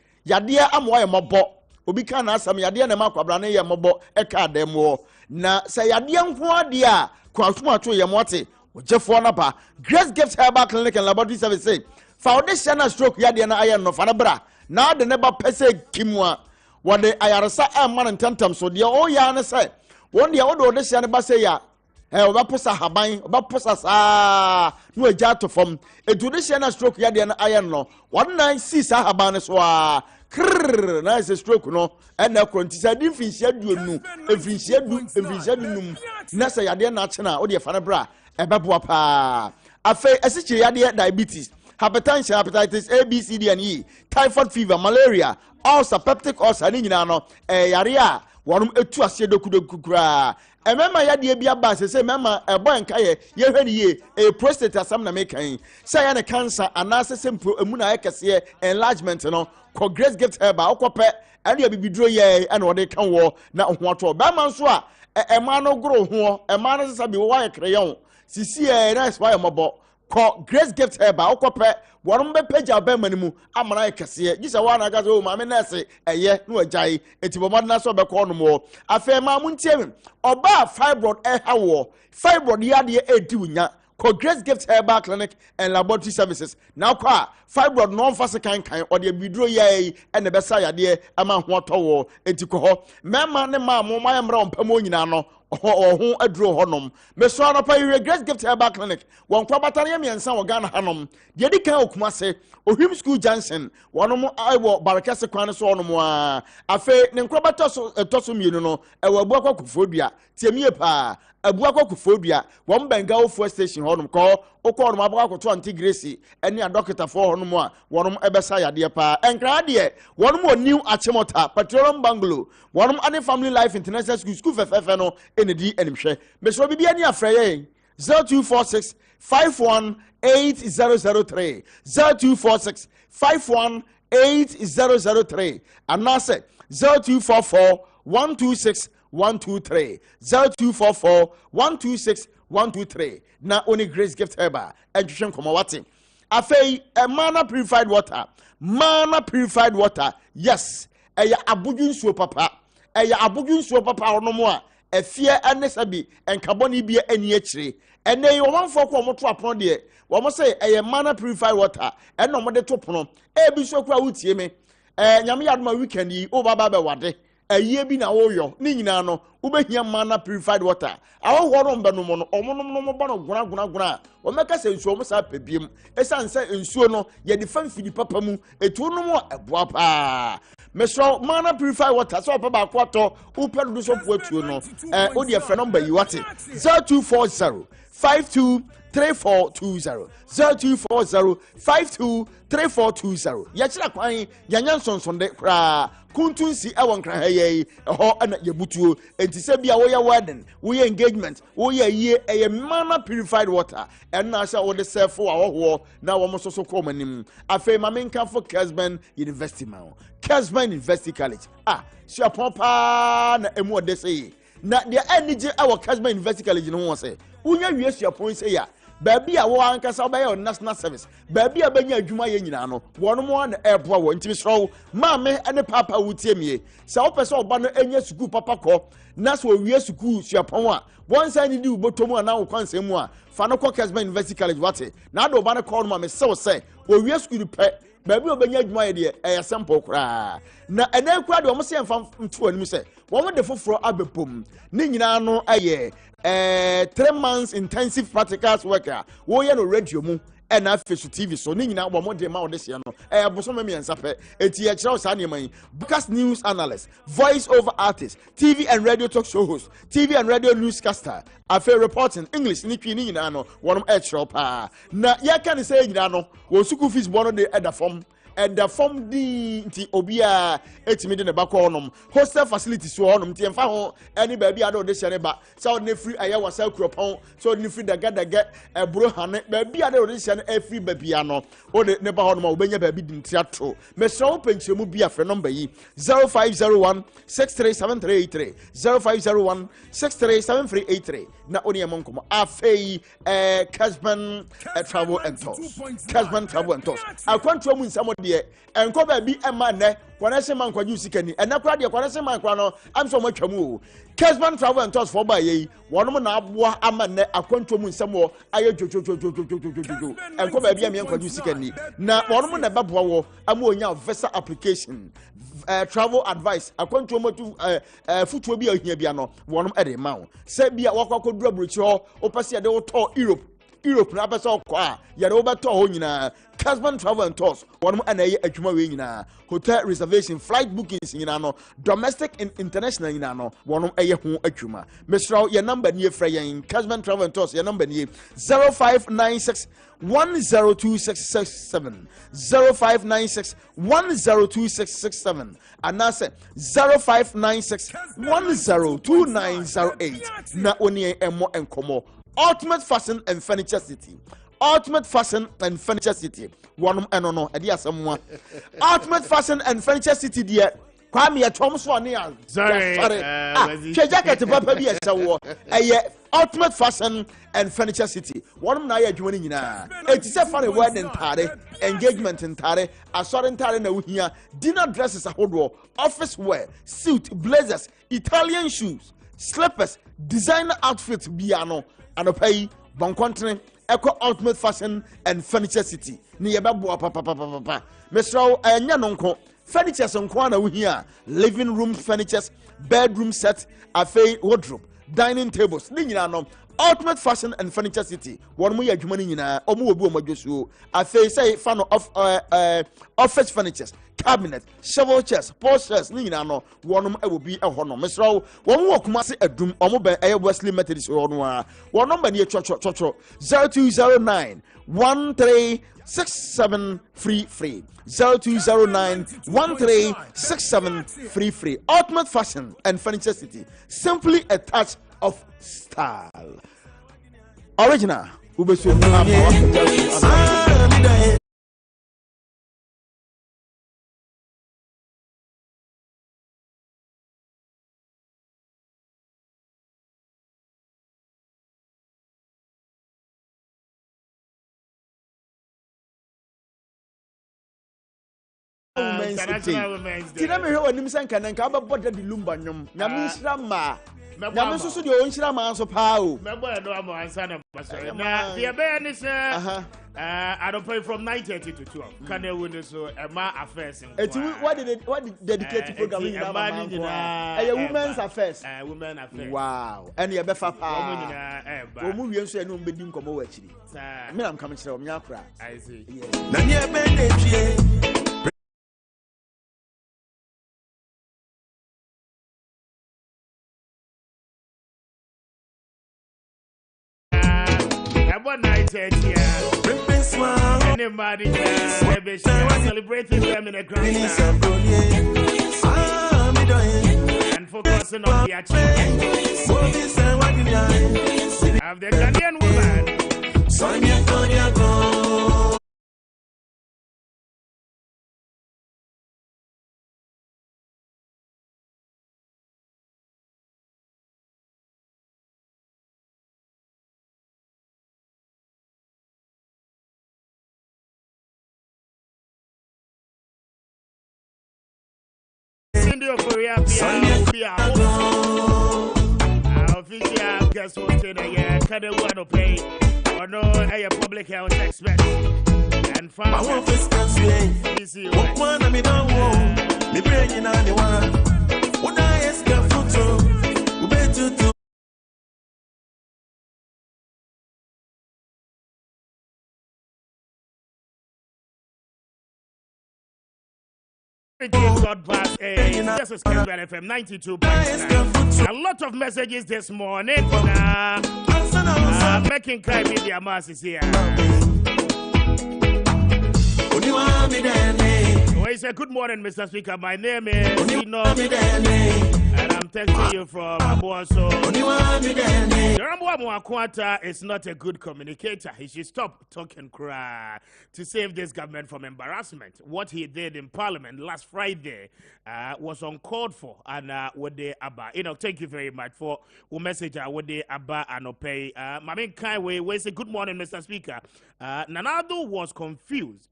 Speaker 3: amo ye mobo
Speaker 5: obi ka na asam yade na makwabra ne ye mobo e ka demo na say yade nko ade a kwaso ato ye mote ojefo na ba Grace Gift Herbal Clinic and Laboratory Service foundation na stroke yade na aye no fa na bra na de ne ba pese kimwa wode ayaresa e man ntantam so de o ya ne say won de wo de hye ne ba say ya obaposa haban obaposa sa no agya to fam etu de hye na stroke yade na aye no 196 haban ne so a krrr na is stroke no and na kontisa di finhia duonu efinhia num na say yade na ache na wo de fa na bra ebeboa pa afa esichi yade diabetes hypertension hepatitis A B C D and E typhoid fever malaria ulcer peptic ulcer ni nyina no yare a wonum etu ase dokudokura emema yade bia ba se mema ebo enkaye ye hwani ye prostate asam na mekan say ya ne cancer anase simple emu na ekese enlargement no ko Grace Gift Herbal okope ene bibiduro ye ene wode kan wo na ho ato ba man so a ema no gro ho ema no sesa bi wo wa ekreyon sisi na expire mobo ko Grace Gift Herbal okope worum be page aba manimu amana ekese gisa wa na ga so ma me nurse eye no agyae etibomod na so be ko no mo afa ma muntie oba fibroid hawo fibroid yade edi wunya ko Grace Gift Herbal Clinic and Laboratory Services now kwa fibroid non fast kan or the bidro ye and the besa yade ama ho towo enti ko ho mema ne ma mo ma yamra ompamo nyina no ho aduro honom me so na pa Grace Gift Herbal Clinic won kwa batare miensa wo Ghana hanom de di kan okumase ohim school Johnson wonom aiwo barakase kwan so wonom a afa ne nkwa toso mienu no ewo abu akokofodua tiemie pa abu akokofodua won benga ofo station honom ko okọ no abaka koto anti Grace ene a doctor for honom a wonom ebesa yade pa enkra de wonom new achimota petroleum bungalow wonom ane family life international school fefefe no enedi enimhwe me so bibia ni afreye 0246 518003 0246 518003 anase 0244 126 123 0244 126 123 na only Grace Gift Herbal education komo wate afei mana purified water yes eya abudun nsuo papa onomo a efie anesabi enkaboni bia ani akire ene yo wanfo ko moto apon de wo mo say eya mana purified water eno mo de to pono ebi so kwa wutie me nyame yadoma weekend yi o baba be wade aye bi na wo yo ni nyina no ubehia mana purified water awo horo mbenu mo no omonom no mo ba no guna o meka se nsuo mo sa pebiem esan se nsuo no ye de famfidi papa mu etu no mo eboa pa mesro mana purified water so papa kwato upedu so puatu no o de fe number yi wate 0240 523420 0240 523420 ya kira kwan ya nyansonsonde kra kuntunsi ewon kra haye ho ana yebutuo entise bia wo ye wedding wo ye engagement wo ye ye eye mana purified water enna sha wo de sefo awoho na wo mososo ko manim afei ma menka for Kessben University Kessben University College sha popa na emu ode sei na de anije awo Kessben University College no wo se unya wie sua pon sei ya baabi a wo ankasa obey on national service baabi a banya adwuma ye nyina no wono mo na eboa wo ntimi sro ma me ene papa wutie mie sa wo pese oba no enya school papa ko na so wie school suapon a won san di ubotomu na wo kwansem mu a fa no ko Kessben University College wate na do oba no ko no ma me se say wo wie school pe baabi obanya adwuma ye de e sample kra na ene kra de wo se emfa mto anim se wo de foforo abepom ni nyina no aye 3 months intensive practicals worker wo ye no radio mu and afishu TV so ni nyina wo mo de ma wo de se no aboso me miensa pe eti e kira sa neman broadcast news analyst voice over artist TV and radio talk show host TV and radio newscaster afa reporting English ni twi ni nyina no wonom e kira pa na ya kan say nyina no wo school fees bono de eda form and the form di nti obia etimi de ne ba ko onom hostel facilities so onom ti emfa ho any baby ado de shere ba so ne free aya wasa kuropon so ne free daga ebro hane baby ado de shere e free baby ano o de ne ba ho no obenya baby di ntiato me so penchemu bia frɛ number yi 0501 637383 0501 637383 na oni emonkomo afei Kessben travel and tours Kessben travel and tours akwantu mu nsamo de deɛ enko ba bi ema ne kwanese man kwaju sikani enakura deɛ kwanese man kwa no am so matwa mu o Kessben travel and tours for ba yi wonom na aboa ama ne akwanto mu nsɛm aye jojojojojojojojo enko ba bi am kwaju sikani na wonom na bɛboa wo ama onya visa application travel advice akwanto motu futuo bi ahia bia no wonom ede ma wo sɛ bia wakwa dura brochi ho opese de wo to Europe na pesa okwa yare obeto ho nyina Kessben travel and tours one mo anaye adwuma we nyina hotel reservation flight bookings nyina no domestic and international nyina no one eye ho adwuma mesraw your number nie fra yen Kessben travel and tours your number nie 0596 102667 0596 102667 and I say 0596 102908 na oni emo enkomo Ultimate Fashion and Furniture City. Ultimate Fashion and Furniture City. One no. Adia someone. Ultimate Fashion and Furniture City dear. Kwame Appiah Kubi. Sorry. Jacket papa bi esawo. Ultimate Fashion and Furniture City. One na ya adwuma ni nyina. It is a funny word entare, engagement entare, asori entare na uhia, dinner dresses ahodo, office wear, suit, blazers, Italian shoes, slippers, designer outfits biano. And a pay Boncontin Eco Ultimate Fashion and Furniture City. Near Babu Papa. Mr. Nyanonko, furniture on Kwana here, living room furniture, bedroom set, a fay wardrobe, dining tables, Ninano, Ultimate Fashion and Furniture City. One more money in a Omu Majusu, a fay say fan of office furniture. Cabinet, shovel chairs, posters, Ninano, one will be a honor. Miss Row, one walk must a doom, Omobe Air Wesley Methodist or one number near Chocho 0209 1367 free 0209 1367 free. Ultimate Fashion and Furniture City, simply a touch of style. Original,
Speaker 1: Women's Day.
Speaker 5: Tina me hear when nimsan kan nka ababɔ di lumba nyom na me nsira ma na me soso de o nsira ma so pa o
Speaker 1: mebo e do am ansa na baso na the be ni say I don't pay from 9:30 to 12 can they win so ma affairs
Speaker 5: what did dedicate program in na ma women's affairs
Speaker 1: women affairs
Speaker 5: wow and ye be fa pa o mu wie nso e no mbedi nkomo wa chiri me na mkam kire o nya akra
Speaker 1: I see
Speaker 6: na nie be na tue
Speaker 1: about 9:30 anybody celebrating them in a grand and focusing on the achievements of the Ghanaian woman. Kwame Appiah Kubi official guest hosting a can they want to pay or no a public health expert and farmers. Broadcast this is Kessben FM 92.9. A lot of messages this morning. Making Kai Media Masses here. He said, good morning, Mr. Speaker. My name is Dino, and I'm texting you from Abuaso. Rambo Akwata is not a good communicator. He should stop talking cry to save this government from embarrassment. What he did in Parliament last Friday was uncalled for. And Wode Abba, thank you very much for your message. Wode Abba and Opay. Mamin Kaiwe, we say, good morning, Mr. Speaker. Nanado was confused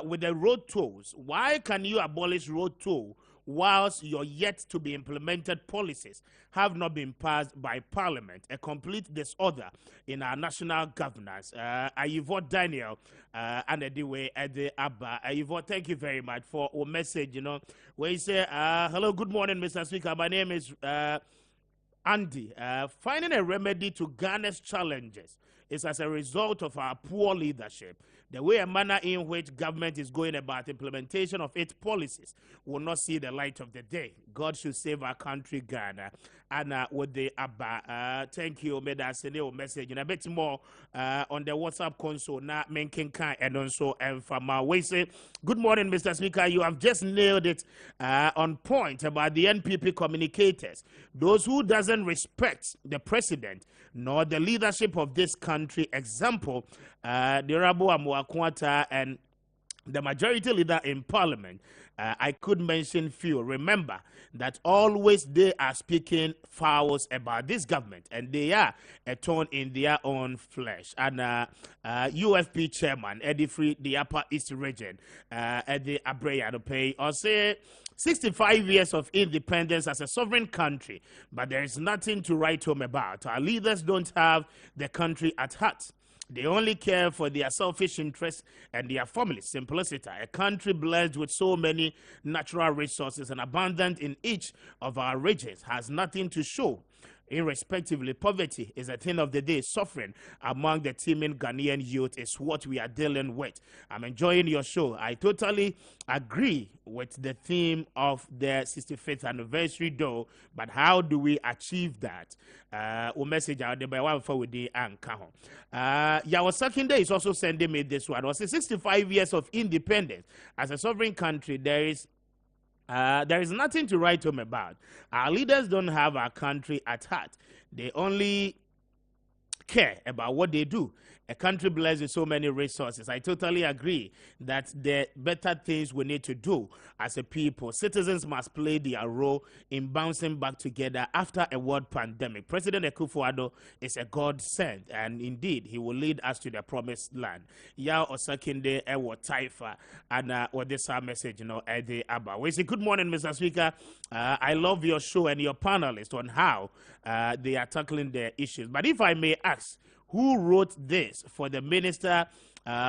Speaker 1: with the road tolls. Why can you abolish road toll whilst your yet to be implemented policies have not been passed by Parliament? A complete disorder in our national governance. Ayivo Daniel and Ediwe Ede Abba. Ayivo, thank you very much for your message. You know, where you say, hello, good morning, Mr. Speaker. My name is Andy. Finding a remedy to Ghana's challenges is as a result of our poor leadership. The way and manner in which government is going about implementation of its policies will not see the light of the day. God should save our country, Ghana. And with the Abba, thank you. Made us a new message and a bit more on the WhatsApp console. Now, Menken Kai and also from we say, good morning, Mr. Speaker. You have just nailed it on point about the NPP communicators. Those who doesn't respect the president nor the leadership of this country. Example, the Rabu Amuakwata and the majority leader in parliament. I could mention few. Remember that always they are speaking fouls about this government, and they are a thorn in their own flesh. And UFP chairman Eddie Free, the Upper East region, Eddie Abreya pay or say 65 years of independence as a sovereign country, but there is nothing to write home about. Our leaders don't have the country at heart. They only care for their selfish interests and their families. Simplicity. A country blessed with so many natural resources and abundant in each of our regions has nothing to show. Irrespectively, poverty is a thing of the day. Suffering among the teeming Ghanaian youth is what we are dealing with. I'm enjoying your show. I totally agree with the theme of the 65th anniversary, though. But how do we achieve that? Message out there by one for the anchor. Our second day is also sending me this one. I was 65 years of independence as a sovereign country. There is nothing to write home about. Our leaders don't have our country at heart. They only care about what they do. A country blessed with so many resources. I totally agree that the better things we need to do as a people. Citizens must play their role in bouncing back together after a world pandemic. President Akufo-Addo is a godsend, and indeed, he will lead us to the promised land. Yao Osakinde Ewo Taifa, and what this our message, Eddie Abba. We say, good morning, Mr. Speaker. I love your show and your panelists on how they are tackling their issues. But if I may ask, who wrote this for the Minister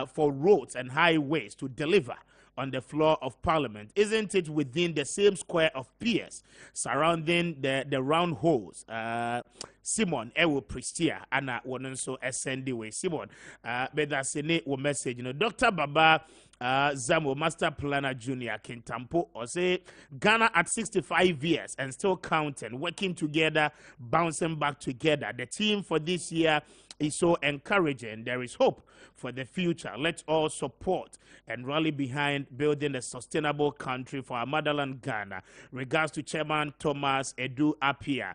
Speaker 1: for Roads and Highways to deliver on the floor of Parliament? Isn't it within the same square of peers surrounding the round holes? Simon Ewo Pristia Anna Wononso SND way. Simon, but that's a message. Dr. Baba Zamo, Master Planner Junior Kintampo, or say Ghana at 65 years and still counting, working together, bouncing back together. The team for this year is so encouraging. There is hope for the future. Let's all support and rally behind building a sustainable country for our motherland, Ghana. Regards to Chairman Thomas Edu Appiah,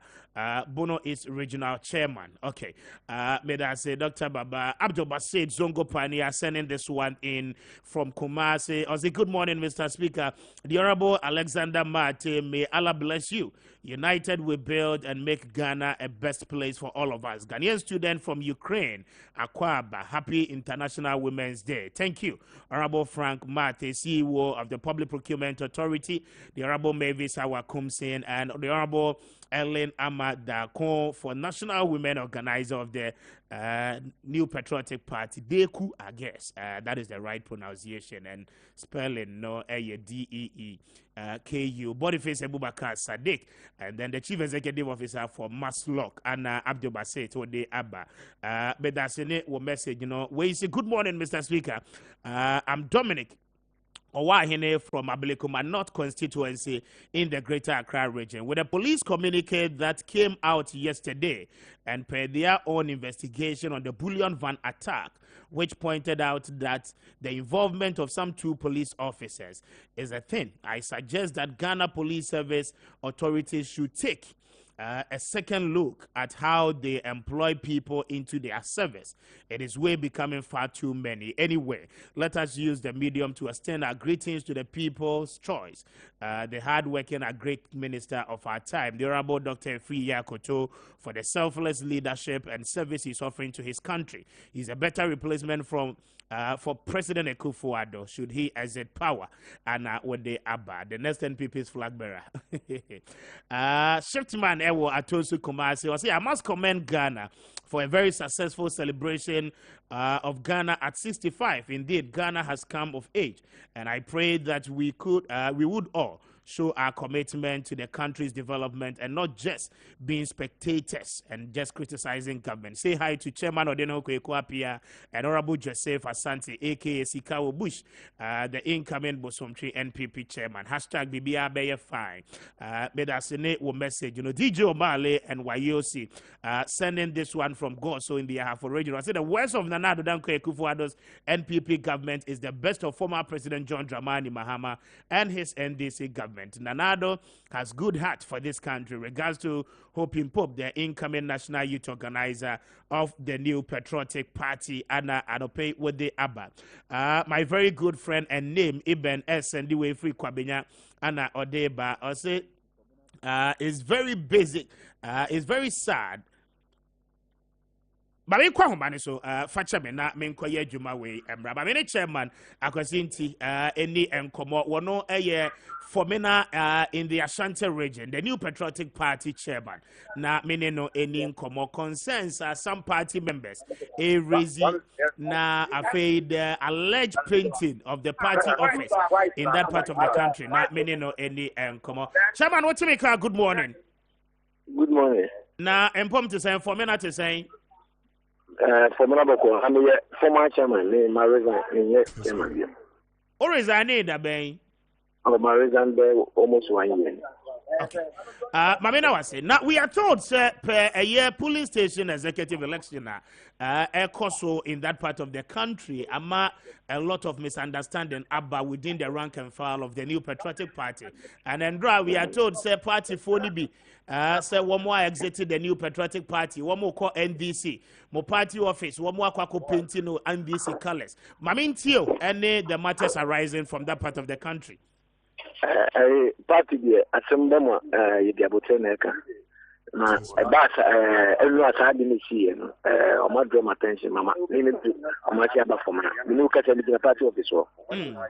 Speaker 1: Bono is regional chairman. Okay. May I say, Dr. Baba Abdul Basid Zongo Pania sending this one in from Kumasi. I say, good morning, Mr. Speaker. The Honorable Alexander Mate, may Allah bless you. United we build and make Ghana a best place for all of us. Ghanaian student from Ukraine, Akwaba, happy International Women's Day. Thank you. Honorable Frank Mate, CEO of the Public Procurement Authority, the Honorable Mavis Awakumsin, and the Honorable Ellen Amadakon for National Women Organizer of the New Patriotic Party. Deku, I guess. That is the right pronunciation and spelling, no, DEE. KU, Boniface Abubakar Sadiq, and then the Chief Executive Officer for Maslock, and Abdul Basit Ode Abba. But that's a message, where you say, good morning, Mr. Speaker. I'm Dominic Owahine from Abelikuma North constituency in the Greater Accra region, with a police communique that came out yesterday and per their own investigation on the bullion van attack, which pointed out that the involvement of some 2 police officers is a thing. I suggest that Ghana Police Service authorities should take a second look at how they employ people into their service. It is way becoming far too many. Anyway, let us use the medium to extend our greetings to the people's choice, the hardworking and great minister of our time, the Honorable Dr. Appiah Kubi, for the selfless leadership and service he's offering to his country. He's a better replacement for President Akufo-Addo should he exert power. And with the ABBA, the next NPP's flag bearer. Shiftman Ewo Atosu Kumasi, I say I must commend Ghana for a very successful celebration of Ghana at 65. Indeed, Ghana has come of age, and I pray that we would all show our commitment to the country's development and not just being spectators and just criticizing government. Say hi to Chairman Odeno Kwame Appiah and Honorable Joseph Asante, aka Sikawo Bush, the incoming Bosomtri NPP chairman. Hashtag BBA Beye Fine. Medasine will message, DJ Omale and Wayosi sending this one from God. So in the Ahafo region, I say the worst of Nana Addo Dankwa Akufo-Addo's NPP government is the best of former President John Dramani Mahama and his NDC government. Nana Addo has good heart for this country. Regards to Hope Pope, the incoming national youth organizer of the new patriotic party, Anna Adope with the ABBA. My very good friend and name Ibn S and the way free Kwabenya Anna Odeba. I say is very basic. It's very sad. But we kwa humani so facha me na me nkoye adwuma we embra ba me ne chairman akwasinti eni enkomo wono eye formina in the Ashanti region, the new patriotic party chairman na me ne no eni enkomo concerns some party members a reason na afraid the alleged painting of the party office in that part of the country na me ne no eni enkomo. Chairman, what you make? Good morning.
Speaker 7: Good morning.
Speaker 1: Na empom to say formina to say
Speaker 7: former chairman, my reason, chairman.
Speaker 1: Or is I need a bay?
Speaker 7: Oh, my reason there almost 1 year.
Speaker 1: Okay. Mamina was saying, now we are told, sir, per a year police station executive election, so in that part of the country, a lot of misunderstanding about within the rank and file of the new patriotic party. And then we are told, sir, party phony be, sir, one more exited the new patriotic party, one more call NDC, more party office, one more kwako painting NDC colors. Mamin Tio, any the matters arising from that part of the country.
Speaker 7: Party assemble you be able to make but everyone had been see or my draw attention mama Maakye about for me we look at the party office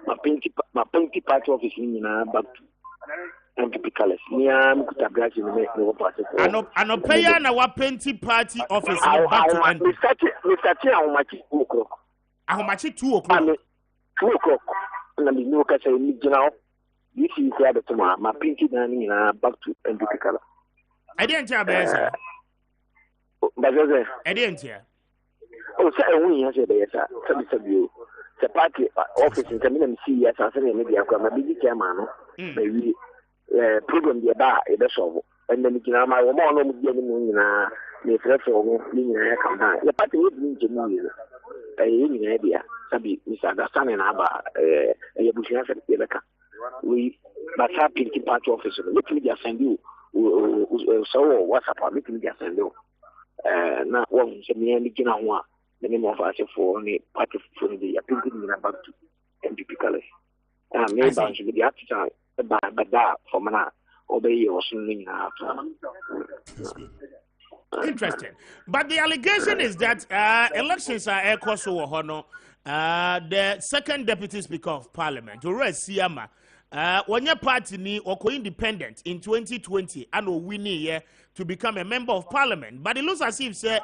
Speaker 7: my pinky party office in back to MPP colors near Mukutabraji make no party
Speaker 1: ano paya na wa pinky party office back to
Speaker 7: Mr. Tia
Speaker 1: ahomachi 2 o'clock
Speaker 7: 2 o'clock na me look at me now. This is the other tomorrow. My pinky dining back to MPP color.
Speaker 1: I didn't hear better.
Speaker 7: I
Speaker 1: didn't hear.
Speaker 7: Oh, sir, we have said you. The party office in the yes, I said, maybe I've got my big chairman. Maybe program the bar, a vessel. And then you know, my woman will be in a threshold, meaning I come down. The party would mean to me. A idea. Sabi misunderstanding about a bush we but happy to party officer. Let me just send you so WhatsApp. Let me just send you. Now, one send me any one. The name of us for any party from the opinion about MPP colors. Maybe should be the article, but that for mana obey or something.
Speaker 1: Interesting. But the allegation is that elections are Ekoso Hono, the second deputy speaker of parliament, Ore Siama. When your party ni oko independent in 2020 and winning here to become a member of parliament, but it looks as if say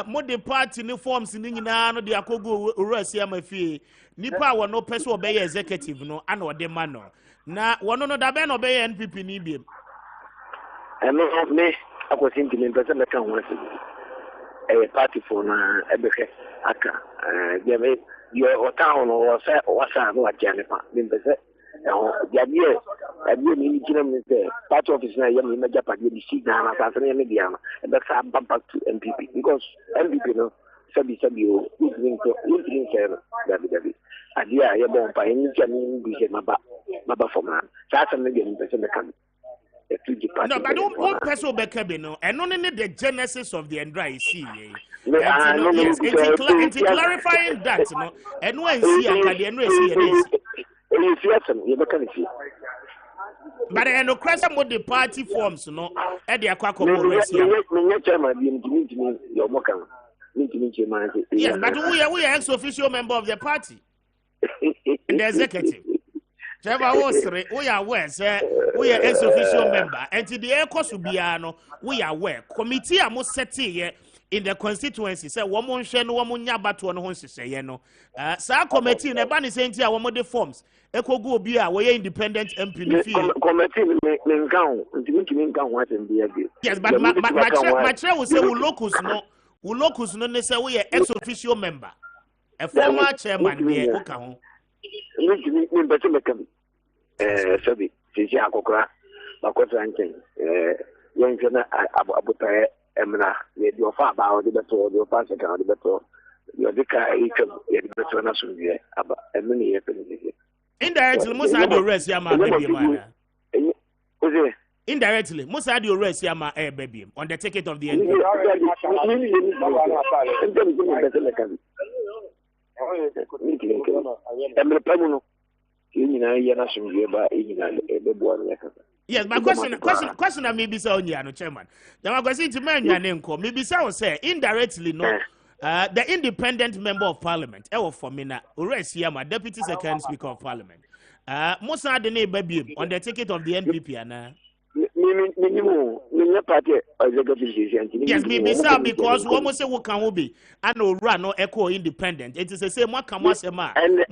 Speaker 1: more the party ni forms in no the akogo urasi amafi nipa wa no person obey executive no and or the man no na one no da be no obey NPP ni bi
Speaker 7: no me akwasi ntimi person na kan won a party for na ebehwe aka dem your town or say wasa no ajane pa dem person the idea mean part of his name major party the seat and Tanzania media and that's back to MPP because MPP no sabi you link David idea ya bomb pa any can be maba for man that's a million person can to party.
Speaker 1: No, but one person be no, and only the genesis of the Endra is see. Yes, it's clarifying that, no, and when see and the Endra see. But I know Christ what the party forms, no, at the Aquaco. Yes, but we are ex-official member of the party, the executive. We are aware, sir. We are ex-official member, and to the Ecosubiano, we are aware. Committee are most set here in the constituency. Say, woman shen, woman yabatu on horse say, you know. Sa committee in a banny saying here, one of the forms. Echo go be a way independent MP.
Speaker 7: Committee,
Speaker 1: yes, but my chair will say, locus no, say we are ex-official member. A former chairman, yeah, okay.
Speaker 7: Sorry, since you are Kokra, Bakotanking, young Jana Abuta Emna, your father, the better, your pastor, the better, your vicar, each of the better national year, about a many years.
Speaker 1: Indirectly, most of the rest, Yama, indirectly, most of the rest, Yama, baby, on the ticket of the end. Yes, my question I maybe say on no chairman. Now I to man your name call. Maybe say indirectly no. The independent member of parliament, for me now, my deputy second speaker of parliament. Most of the name baby on the ticket of the NPP and yes, maybe so because we almost say we can be and no run no echo independent. It is the same one come as a man. And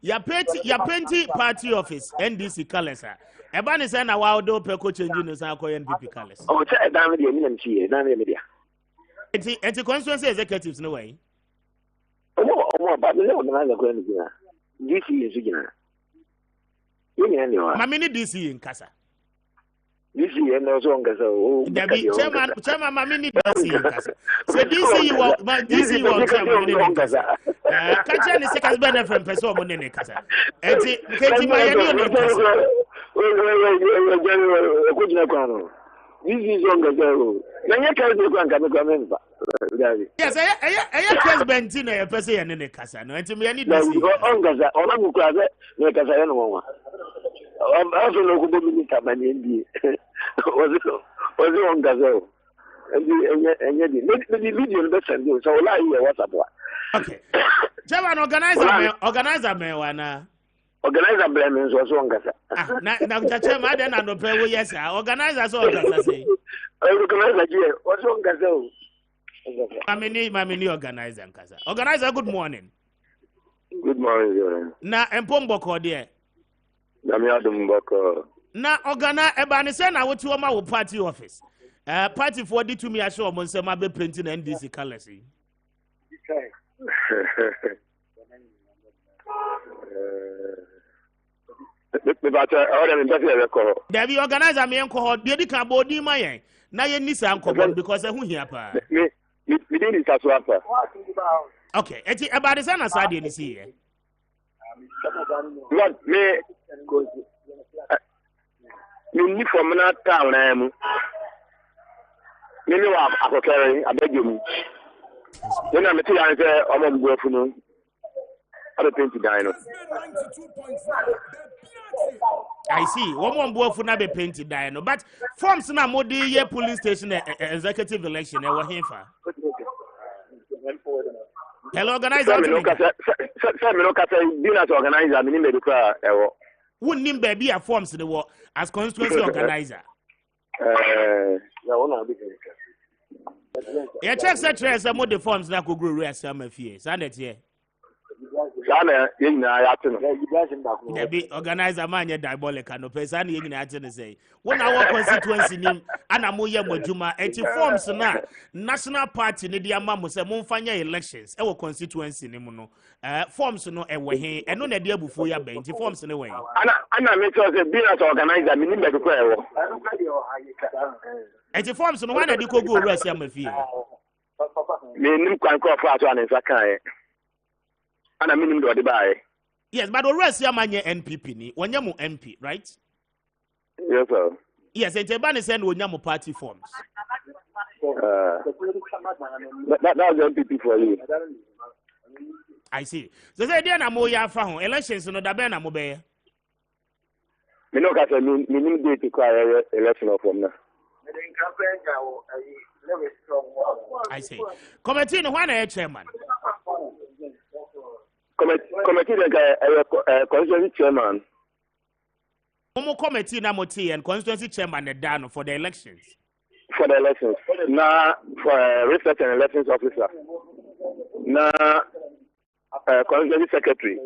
Speaker 1: your party office NDC colors. Ebani say na wa do pe ko change no san ko NDP colors.
Speaker 7: Oh, say dan me dey me nam see, dan me dey.
Speaker 1: Enti constituency executives no way.
Speaker 7: Omo ba me no na ga ko NDP. DC is gina. Yini ani wa.
Speaker 1: Ma me ni DC in kasa.
Speaker 7: DC and also on kasa. Oh,
Speaker 1: chairman ma me ni DC in kasa. Say DC you chairman in kasa. Kacha ni sekas benefit person mo ne kasa. Enti kenti ma yani no kasa.
Speaker 7: This is on the zero.
Speaker 1: Yes, I Kessben tina ya pese ya nene kasa no enti me ani DC.
Speaker 7: On gaza, ona mu kwa ze ne kasa ya no wa. Also no ko bomi ni kamani ndi. Ozi on gaza. Enye di. Me video be send you. So la here WhatsApp wa.
Speaker 1: Okay. Javan organizer me wana.
Speaker 7: Organizer blame so on gaza.
Speaker 1: Na chairman then no pay we yes. Organizer so gaza say.
Speaker 7: Organizer je. What's on gaza?
Speaker 1: Mamini organizer nkasa. Organizer, good morning.
Speaker 7: Good morning.
Speaker 1: Na empomboko there.
Speaker 7: Na me adumboko.
Speaker 1: Na organizer ebani say na wetu oma wo party office. Party for the to me assure mo say ma be printing NDC colors. There be organizer me enko dey di kan body ma yen. Na ye nisa anko because e hu hia pa.
Speaker 7: Me didn't start to answer.
Speaker 1: Okay, eti about the sana side ni see here.
Speaker 7: What me ni from na town na mu. Me wa akokere abegye mu. When I'm telling you say omo go funu. I paint dino.
Speaker 1: I see. One more na be painted dino. But forms na modi ye police station executive election e wo himfa. Hello organizer.
Speaker 7: Say me no kasa business organizer me ni me dukra ewo.
Speaker 1: Wunnim baby a forms the wo as constituency organizer.
Speaker 7: Ya wona be.
Speaker 1: Ya check secretary say mo the forms na ko grow asam afie. Sanet here.
Speaker 7: Sana yina ya tino.
Speaker 1: Debi organizer man ye diabolical no pesa na yina ate ne say. When our constituency nim ana mo ye modwuma enti forms na national party ne dia ma mo say mo mfanya elections e wo constituency nim no. Forms no e we he eno na de abufo ya ba enti forms ne we.
Speaker 7: Ana me say be as organizer me nim be ko e wo.
Speaker 1: Enti forms no wana di ko go rasi amafie.
Speaker 7: Me nim kwan ko fa so anensa kan. Ana minim do de bae.
Speaker 1: Yes, but already amanye NPP ni. Wanya mu MP, right?
Speaker 7: Yes, sir.
Speaker 1: Yes, and Tebani send wanya mu party forms.
Speaker 7: That's NPP for you.
Speaker 1: I see. So say dia na mo ya fa ho elections no da be na mo be.
Speaker 7: Me no ka say minim date to cry election of them na.
Speaker 1: I see. Committee no one a chairman.
Speaker 7: Committee the constituency chairman.
Speaker 1: Momo committee na moti and constituency chairman dano for the elections.
Speaker 7: For the elections. Na for research and elections officer. Na constituency secretary.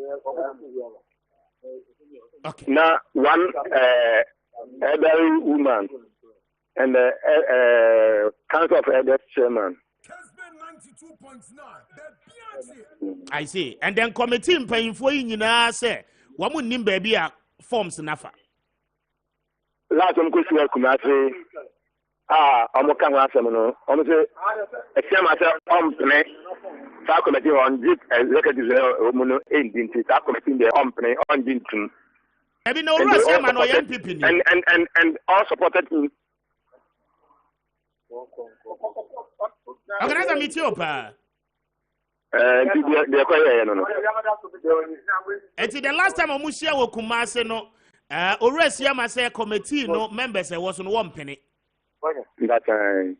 Speaker 1: Okay.
Speaker 7: Na one elderly woman and council of elders chairman.
Speaker 6: Kessben 92.9.
Speaker 1: I see. And then committee paying for you na say wamu nim baby a forms nafa.
Speaker 7: Last one go see Kumasi. Omo kan wa asem no. Omo say e chairman say ompne. Sa committee on deep executive omo no endinti. Sa committee dey ompne on dintum.
Speaker 1: Ebi no ro chairman o MPP ni.
Speaker 7: And all supported him.
Speaker 1: Organizer meeting opa.
Speaker 7: The
Speaker 1: last time omu share wo Kumasi no already am say committee no members was on one penny.
Speaker 7: That time.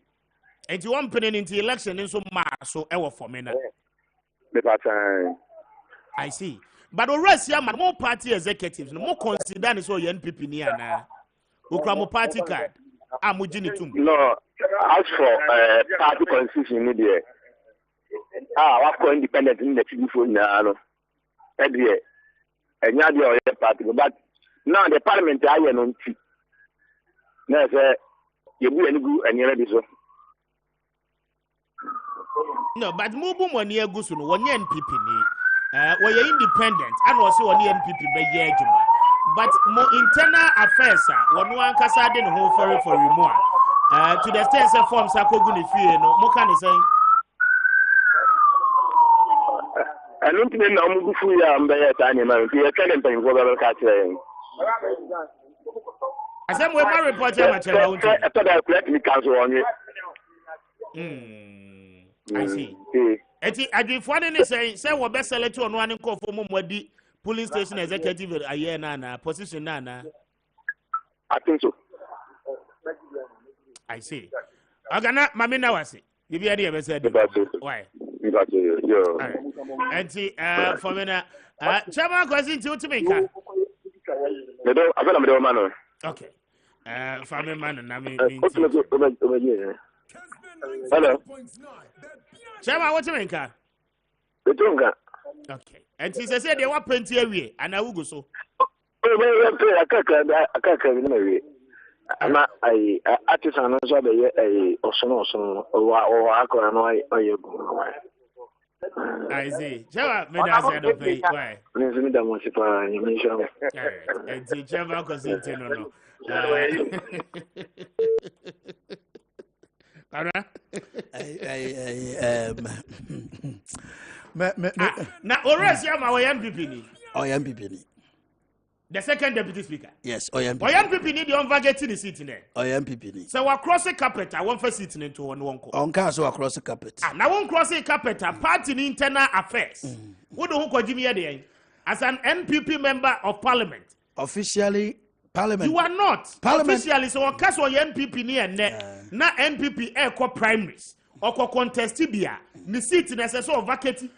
Speaker 1: And you one penny into election in so ma so e wo for me na.
Speaker 7: That time.
Speaker 1: I see. But already am more party executives no more consider ni so NPP ni ana. Okra mo party card. Amujini tum.
Speaker 7: No, as for party constitution ni there. What for independent in the telephone now? And the party, but now the parliament I am on. Now, you will go and you're ready.
Speaker 1: No, but Mubu one year goes to 1 year NPP ni. Where you're independent and also 1 year NPP by year. But more internal affairs, one kasa den whole for remove. To the extent that forms are going to no more can say.
Speaker 7: I don't think I'm going to am by time, man. You can't pay for the catching.
Speaker 1: I said, we're my reporter. I
Speaker 7: thought I could let me cancel on
Speaker 1: you. I see. I did one in say, what best select to one and call for Mumwadi police station executive a year nana, position nana.
Speaker 7: I think so.
Speaker 1: I see. I cannot, Mamina was it. You be idea, said, why? And see, for me now, Chama question to me. Okay. Family man, and I mean,
Speaker 7: hello.
Speaker 1: Chama, what you mean, car? Okay. And she said they were plenty away, and I will go so.
Speaker 7: I can't remember. I artist and also a or
Speaker 1: I see. Chama, me that said of it. Why? And see, Chama was no. Now, already, I'm our MPP.
Speaker 2: MPP.
Speaker 1: The second deputy speaker.
Speaker 2: Yes, MPP.
Speaker 1: MPP need the unvacated the seat in there.
Speaker 2: MPP.
Speaker 1: So we're crossing carpet. I want for sitting into one.
Speaker 2: On council across the carpet.
Speaker 1: Now one crossing carpet. Party in internal affairs. What do you call Jimmy there? As an NPP member of parliament.
Speaker 2: Officially, parliament.
Speaker 1: You are not.
Speaker 2: Parliament.
Speaker 1: Officially, so on cast on NPP near na NPP air primaries or contestibia. The seat in so vacate.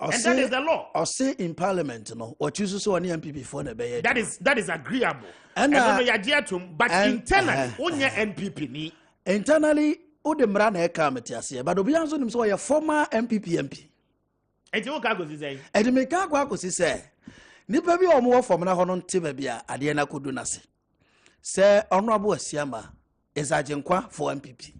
Speaker 1: And that is the law.
Speaker 2: Or say in parliament, no, what you so on the MPP for the bay.
Speaker 1: That is agreeable. And but internally, only NPP ni.
Speaker 2: Internally, Udemran committee, but Obianzo him so a former MPP MP.
Speaker 1: enti wo ka go si say
Speaker 2: enti me ka kwa kosi say nipa bi o mo form na ho no nte ba bia ade na kodu na se say honorable Asiama is agenkwa for MPP.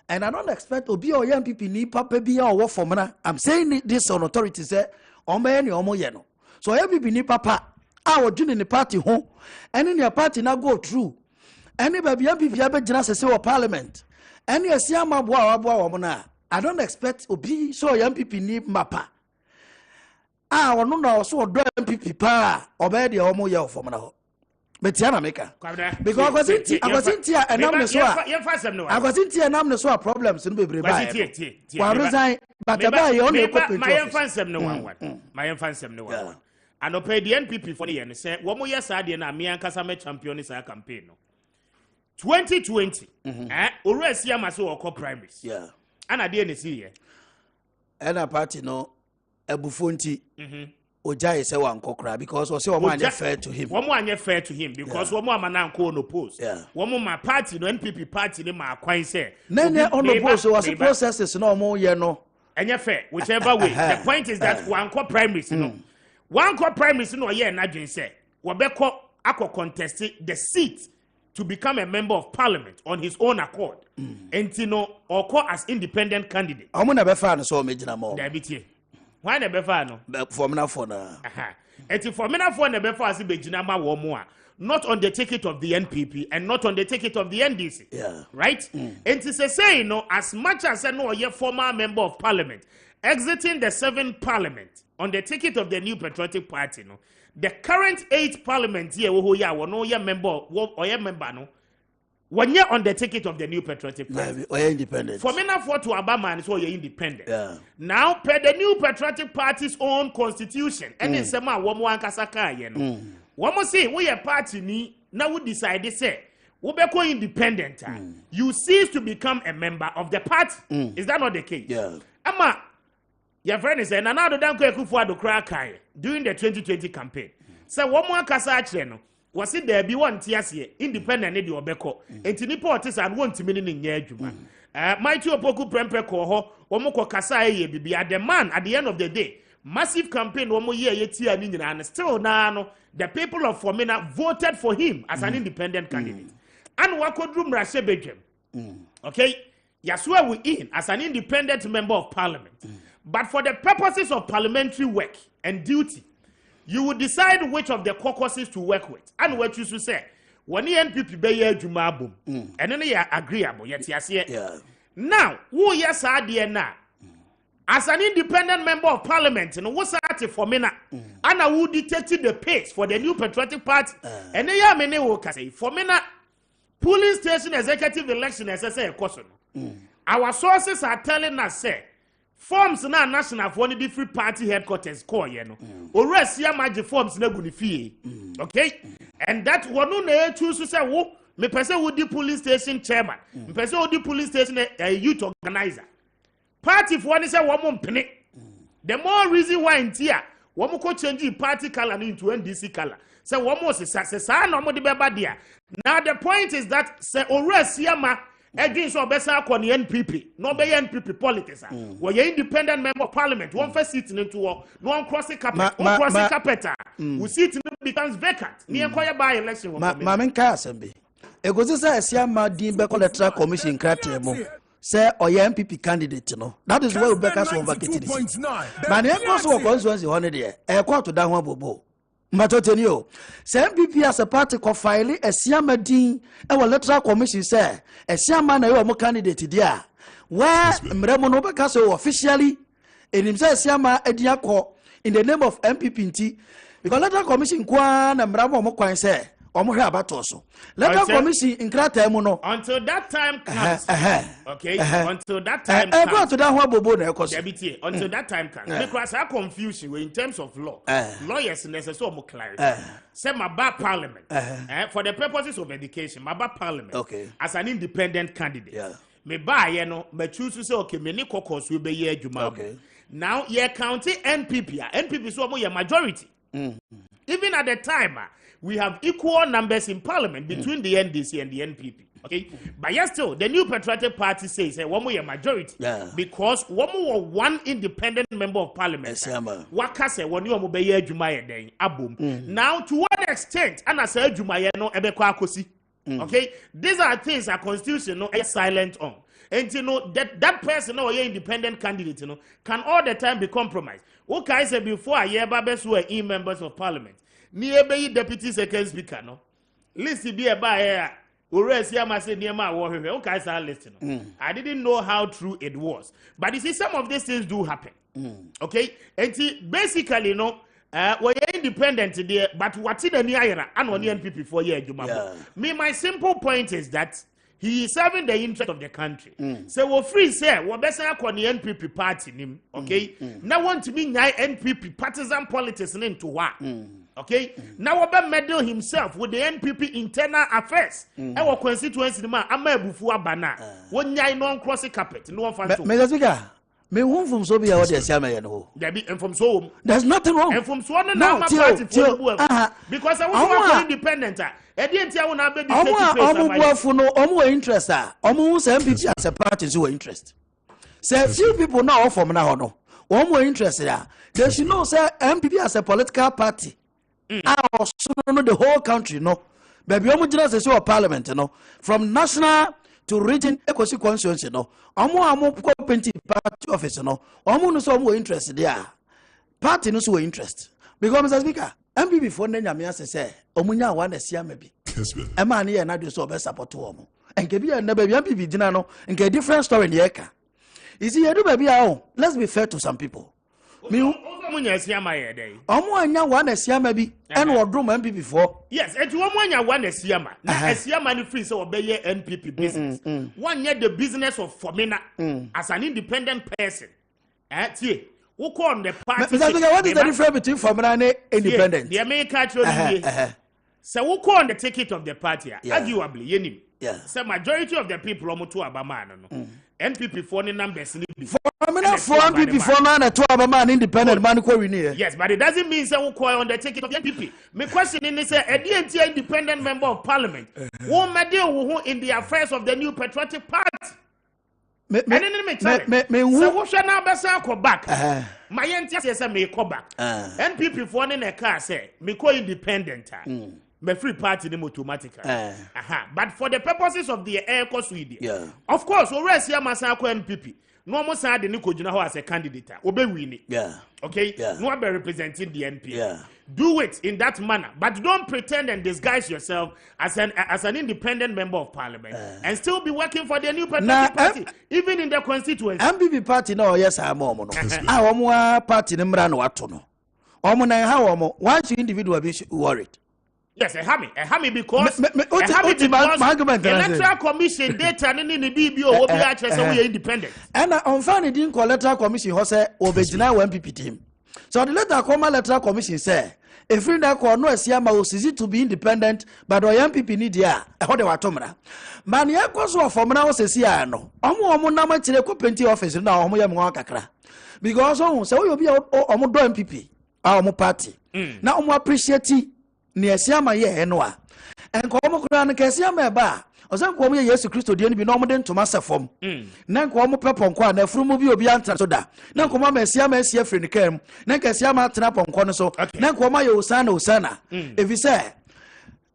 Speaker 2: And I don't expect to be a young people ni papa be or form na. I'm saying this on authority say omeni omo yeno. So young people ni papa our join the party home and in your party now go through. Any baby young people have been say or parliament. Any Asiama boa. I don't expect to be so young people ni mapa. I no no so do MPP pa obedi omo ye form na. Betiana meka because akwasintia enam ne so akwasintia enam ne so problems no bebre ba wa resign but ba ye on e corporate
Speaker 1: my fansem no one my fansem no one and opay the NPP for the say wo mo yes ade na me ankasa me champion is campaign no 2020 ora Asiama so okọ primaries and ade ne see here
Speaker 2: and party no ebufonti Ojai say one kokra because we say one fair to him.
Speaker 1: One more fair to him because one more man ko no post. One more my party no NPP party ne ma kwan say.
Speaker 2: Nene on the post was processes no more ye no.
Speaker 1: Anya fair whichever way. The point is that one co primaries no. One co primaries no ye na dwen say. We be akọ contest the seat to become a member of parliament on his own accord. Entino or as independent candidate.
Speaker 2: Omo na be fa no so megina mo.
Speaker 1: Da bitie. Why the befa no?
Speaker 2: Formula for na.
Speaker 1: Eti formula for na befa asi begina ma wo mo a. Not on the ticket of the NPP and not on the ticket of the NDC.
Speaker 2: Yeah.
Speaker 1: Right? Enti say no as much as no ye former member of parliament exiting the 7th parliament on the ticket of the New Patriotic Party no. The current 8th parliament here wo ya wo no ye member or ye member no. When you're on the ticket of the New Patriotic Party,
Speaker 2: or independent.
Speaker 1: For me now for to Obama, so you're independent.
Speaker 2: Yeah.
Speaker 1: Now, per the New Patriotic Party's own constitution, and in some one more Kasaka, you know. One more say, we a party ni now we decide to say, we be independent. You cease to become a member of the party. Is that not the case?
Speaker 2: Yeah.
Speaker 1: Ama, your friend is saying, another don't go for the crack during the 2020 campaign. So one more Kasaka, was it there be one tiasie independent ne de obeko enti nipa otis and won timi ne nya adwuma mighty opoku prempe ko ho omko kasa ye bibia the man at the end of the day massive campaign omo ye tia ni nyina and still now the people of Formina voted for him as an independent candidate and wakodrum rashe bedwem okay yaswa we in as an independent member of parliament but for the purposes of parliamentary work and duty you will decide which of the caucuses to work with. And what you should say, when the NPP be ye jumabum, and then you agreeable, yet yes, yeah. Now, who yes are dear now? As an independent member of parliament, and what's that for me now? And I will dictate the pace for the New Patriotic Party, and they are many workers say for me now. Polling station executive election, as I say, a question. Our sources are telling us, say, forms na national for the different party headquarters call you know or Asiama forms na guni okay and that one no choose to say wo me person would the police station chairman me person would the police station youth organizer party for one say one mpene the more reason why in here one ko change party color into NDC color say one more say no mo de beba dia now the point is that say or Asiama against so besa ko the NPP no be NPP politics we are independent member of parliament one first seat into one crossing carpet one crossing carpet we seat becomes vacant near choir by election
Speaker 2: ma men ka asembe e go say Asiama din be electoral commission krate mo say oya NPP candidate no that is where we back us over vacancy but the also constituency 100 there e kwa to da ho bobo Matotenio, say MPP as a party ko file Asiama din e electoral commission say Asiama na yo candidate dia where mremo no beka so officially enim say Asiama ediakọ in the name of MPP nti because electoral commission kwa na mremo mo kwan say omo hwe abato so electoral commission in krata mu no
Speaker 1: until that time comes okay until that time comes
Speaker 2: go to that one bobo na ekoso
Speaker 1: until that time comes because I confusion in terms of law lawyers necessary mo clarify say my bar parliament for the purposes of education my bar parliament as an independent candidate me buy you know me choose to say okay me ni caucus we be ye adwuma now ye county NPP so mo ye majority even at the time we have equal numbers in parliament between the NDC and the NPP. Okay, but yes, still the New Patriotic Party says one more majority because one more one independent member of parliament. Waka say one you be adwuma den abom. Now to what extent and say adwuma no ebekwa akosi. Okay, these are things our constitution no is silent on. And you know that person or your independent candidate, you know, can all the time be compromised. Okay, say before a year babes were in members of parliament. Near be deputy second speaker, no. Listen be a buyer. Okay, I listen. I didn't know how true it was, but you see, some of these things do happen. Okay, and see, basically, you know, we're independent there, but what's in the near and on the NPP for year, me, my simple point is that he is serving the interest of the country. So we're free, say, we're best on the NPP party, okay? Now want to be NPP partisan politics into what? Okay, now about meddle himself with the NPP internal affairs. Our constituency, man, I'm a bufua bana. One yai non crossing carpet, no one fancy.
Speaker 2: Me won from so be what they say me no.
Speaker 1: There be and from so
Speaker 2: there's nothing wrong.
Speaker 1: And from so now my party because I was independent. I didn't tell when I be
Speaker 2: omo interest omo say MPP as a party so interest. Say few people now from now no. Omo interest there. They should know say MPP as a political party. Also know the whole country no. Baby omo jina say parliament no. From national to region equity constituency no. Omo penti party office no. Omo no so omo interest there. Party no so interest. Because Mr. Speaker, MPP for nyame say omo nya one esia mebi. E ma na ye na do so be support omo. Enke bi na baby MPP jina no, enke different story na yeka. You see, you do baby let's be fair to some people. Me
Speaker 1: omo esia ma ye dey.
Speaker 2: Omo anya one esia mebi and wodrum MPP for.
Speaker 1: Yes, and omo anya one esia ma. Na esia ma ni free say obeye NPP business. One year the business of Formina as an independent person. Tie who call the party.
Speaker 2: What is the difference between Formina and independent?
Speaker 1: The American so who call on the ticket of the party? Arguably, yenim. So majority of the people omo to Abama no. NPP for the numbers in the
Speaker 2: Formina for NPP for na to Abama independent man ko win here.
Speaker 1: Yes, but it doesn't mean say who call on the ticket of the NPP. My question is say a DNT independent member of parliament who meddle who in the affairs of the New Patriotic Party. So who shall now be back? My auntie says me go back. NPP for in a car say me co independent. Me free party them automatically. But for the purposes of the air course of course, we rest here masako NPP. No more say the Nico Juna as a candidate. Obe win it. Okay? No one be representing the NPP. Do it in that manner, but don't pretend and disguise yourself as an independent member of parliament and still be working for the New Patriotic Party, even in the constituency.
Speaker 2: MPP party no yes I'm no. Party nimra no wato no. Omo na how omo why should individual be worried?
Speaker 1: Yes, a hammy because electoral commission data ni BBO will be actually independent.
Speaker 2: And on finally didn't call electoral commission who say obejina MPP team. So the letter come electoral commission say if you no Siama was easy to be independent, but the MPP need ya how they were tomra. Man ya kwaso for now says ya no. Omo na ma chire ko penti office na omo ya mo kakra. Because so you be omo do MPP, omo party. Na omo appreciate ni Siama ye no a. En ko omo kura na Siama ba. Osan ko omo ye Yesu Kristo de ni bi na omo den to masa form. Na ko omo pepon ko na frumu bi obi anta so da. Na ko ma Siama esi afri ni kam. Na Siama tena ponko no so. Na ko ma ye Osana. If you say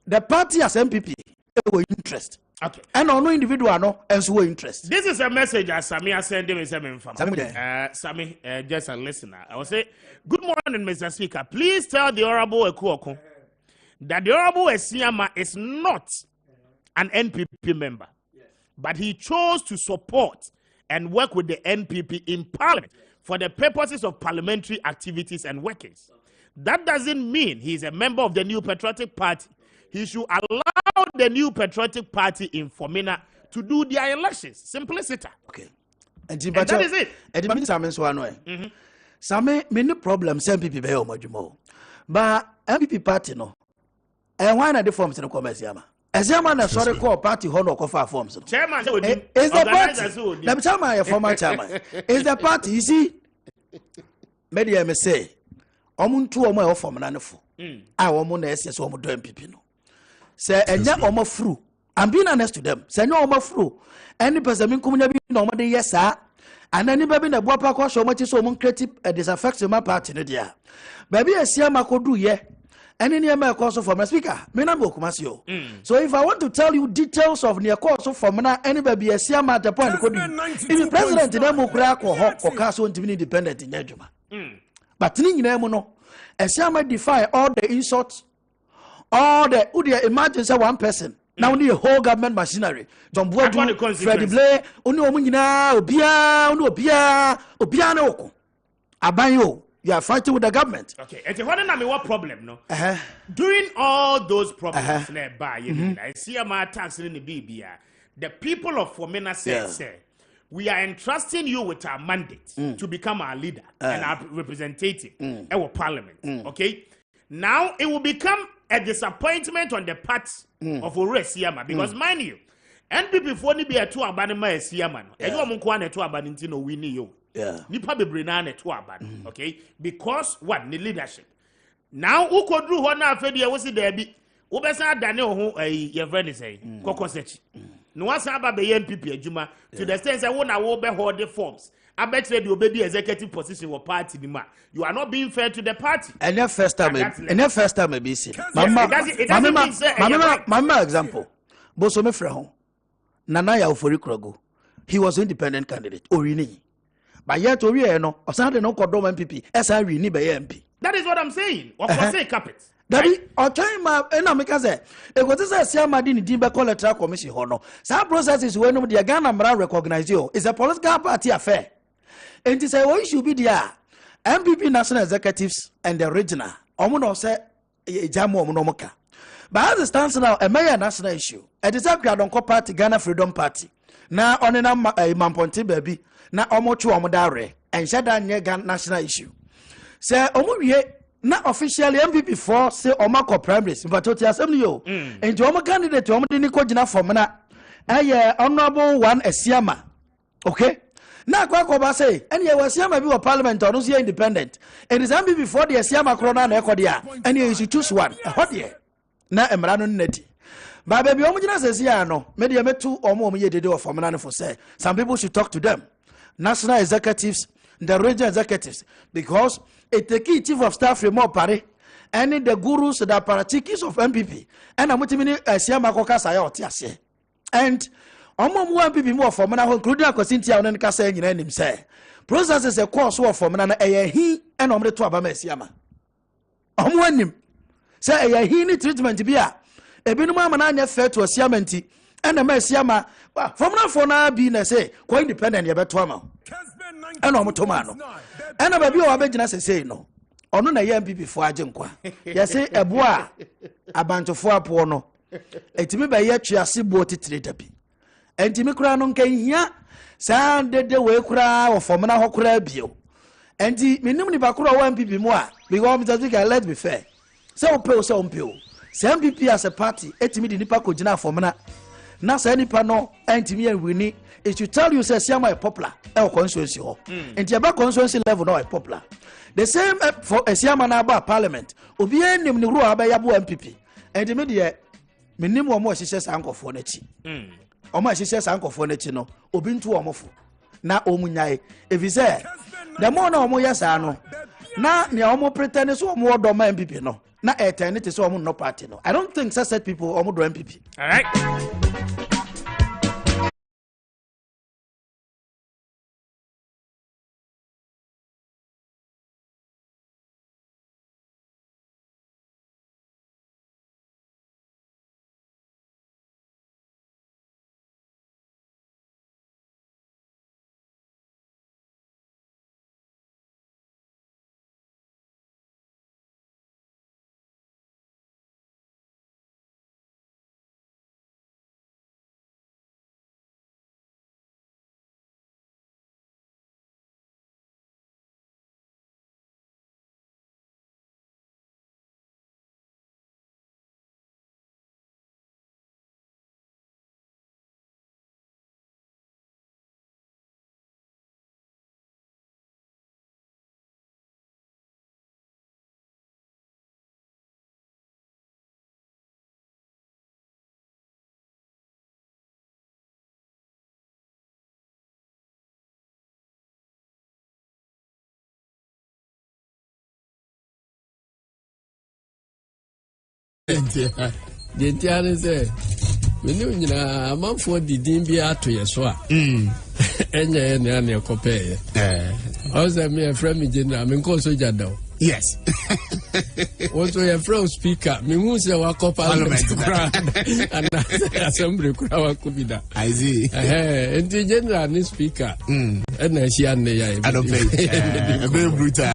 Speaker 2: the party as MPP were interest.
Speaker 1: Okay.
Speaker 2: And no individual no and so interest.
Speaker 1: This is a message as Sami has sent me Sami, just a listener. I will say, good morning, Mr. Speaker. Please tell the Honorable Ekuoko that the Honorable Esiama is not an NPP member, but he chose to support and work with the NPP in Parliament for the purposes of parliamentary activities and workings. That doesn't mean he's a member of the New Patriotic Party. He should allow the New Patriotic Party in Formina to do their elections. Simplicity.
Speaker 2: Okay.
Speaker 1: And that is it.
Speaker 2: Some many problems MPP be omojumo. But MPP party no. And why not the forms in the Commerciama? As a man, a sorry call party honor cover forms.
Speaker 1: Chairman is
Speaker 2: the party. The chairman, a former chairman. Is the party, you see? Media may say, Omuntu or my form and I woman SS or MPP no. Say, and ya omo fru, I'm being honest to them. Say no fru. Any person min kumunya bi no mo de yes sir. And any baby na boa pa kwa so much so mon creative disaffect my party no dia. Baby esia makodu ye. Any near my course of former speaker. Me na bokumasio. So if I want to tell you details of near course of former any baby esia ma the point could if the president na mo kura ko ho ko ka so ntimi independent in adwuma. But ni nyina mu no esia ma defy all the insults, all the would you imagine say one person now need a whole government machinery. John Boadu, Freddie Blair, only omuna obia na oko. Abanyo, you are fighting with the government.
Speaker 1: Okay, and what problem no? During all those problems I see my tax in the BBA. The people of Fomena say we are entrusting you with our mandate to become our leader and our representative in our parliament. Okay, now it will become a disappointment on the part of Ore Siama because mind you, NPP for ni be a 2 abanima Siama no. Ejo mo kwa na 2 abaninti no win you. Nipa bebre na 2 aban. Okay? Because what the leadership. Now who could do ho na afedi e wo si da bi. Wo be san dane ho your friend is say kokosechi. No one say aba be NPP adwuma to the extent say wo na wo be hold the forms. I bet you will be executive position or party. You are not being fair to the party.
Speaker 2: And your first time, maybe see. Mama example. Bosome Freho. Nanaya Ofori Krogo. He was an independent candidate. Orini. But yet, Orieno, or Sunday no Cordom MPP, SRE ni by MP.
Speaker 1: That is what I'm saying. Or for say carpet.
Speaker 2: Daddy, or time, and I make us say, it was a Siamadini Dimba Collateral Commission Hono. Some processes when the Ghana Mara recognize you is a political party affair. And to say, what should be there? MPP national executives and the regional. Omono say, Jamo Monomoka. But as it stands now, a major national issue. It is a Gradonco Party, Ghana Freedom Party. Now, on a Mamponti baby, now Omochu Omodare, and Shadan Ghana national issue. Say, Omoye, not officially MPP for say Omako primaries, but to assembly you. And to Omo candidate to Omodinico Jina Formana, honorable one Esiama. Okay? Now, Kwakoba say, and you was Siama be a parliament or no independent. It is MPP before the Siama Corona and Ecodia, and you should choose one. A hot year. Now, Emrano Neti. But baby, Omina says, yeah, no, media met 2 or more years for Formana for say. Some people should talk to them. National executives, the regional executives, because it's the key chief of staff remote party, and the gurus, the paratikis of MPP, and I'm with me, Siama Coca, and Omo MPP more for mana including Akosintia and Kasa in him say. Process is a course war for mana he and Omre to Abamesiama. Omo say a he need treatment to be a binuma mananya fair to a siamenti and a messiama from now for now being a say quite independent ya betwama. And Omotomano. And a baby or Abedina say no. Or no MPP for Ajenkwa. Ya say a bois a bunch of 4 pono. It may be yet you are see boated tritapi. And Timmy Crown came here, sounded the way cry or Formana Hokra bio. And the minimum Bakura 1 PP more, because Mr. Let's be fair. So pill, so pill. Some PP as a party, 8 million Nipako Jina Formana. Nasa any pano, and Timmy and Winnie, it should tell you, say, Siama popular, our constituency. And Tiaba constituency level, no popular. The same for a Siama Naba parliament, Obien Nimuru Abayabu MPP, and the media minimum more she says uncle for Nechi. Oma she says uncle for Nechino, Obintu Omofo. Na Omunyai, if he say, the more no more yes, I know. Na ni omo pretend so more doma MPP no. Na eternity so omo no party no. I don't think such people omo do MPP.
Speaker 1: All right.
Speaker 8: Dentia say, we knew a month for the Dimbia to your swap. Any copay. Also, me a friend, I mean, Coso Jado.
Speaker 1: Yes.
Speaker 8: Also, a friend speaker, me who's a walk up parliament and assembly crowd could be that.
Speaker 1: I see.
Speaker 8: And the general speaker, and I see, I don't pay.
Speaker 1: Very brutal.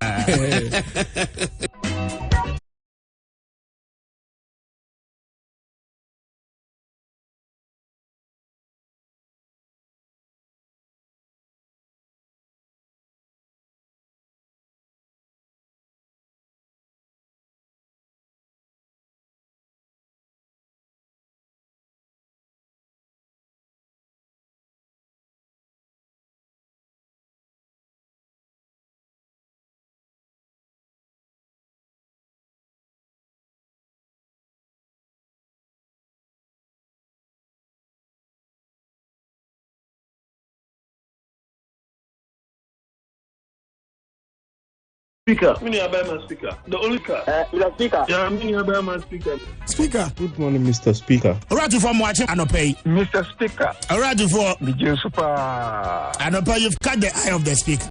Speaker 9: Speaker. Mini Abema Speaker. The only car.
Speaker 7: Mr. Speaker.
Speaker 9: Yeah, Mini Abema Speaker.
Speaker 1: Speaker.
Speaker 10: Good morning, Mr. Speaker.
Speaker 1: Alright, for watching Anope.
Speaker 9: Mr. Speaker.
Speaker 1: Alright, for
Speaker 9: DJ Super.
Speaker 1: Anope, you've cut the eye of the speaker.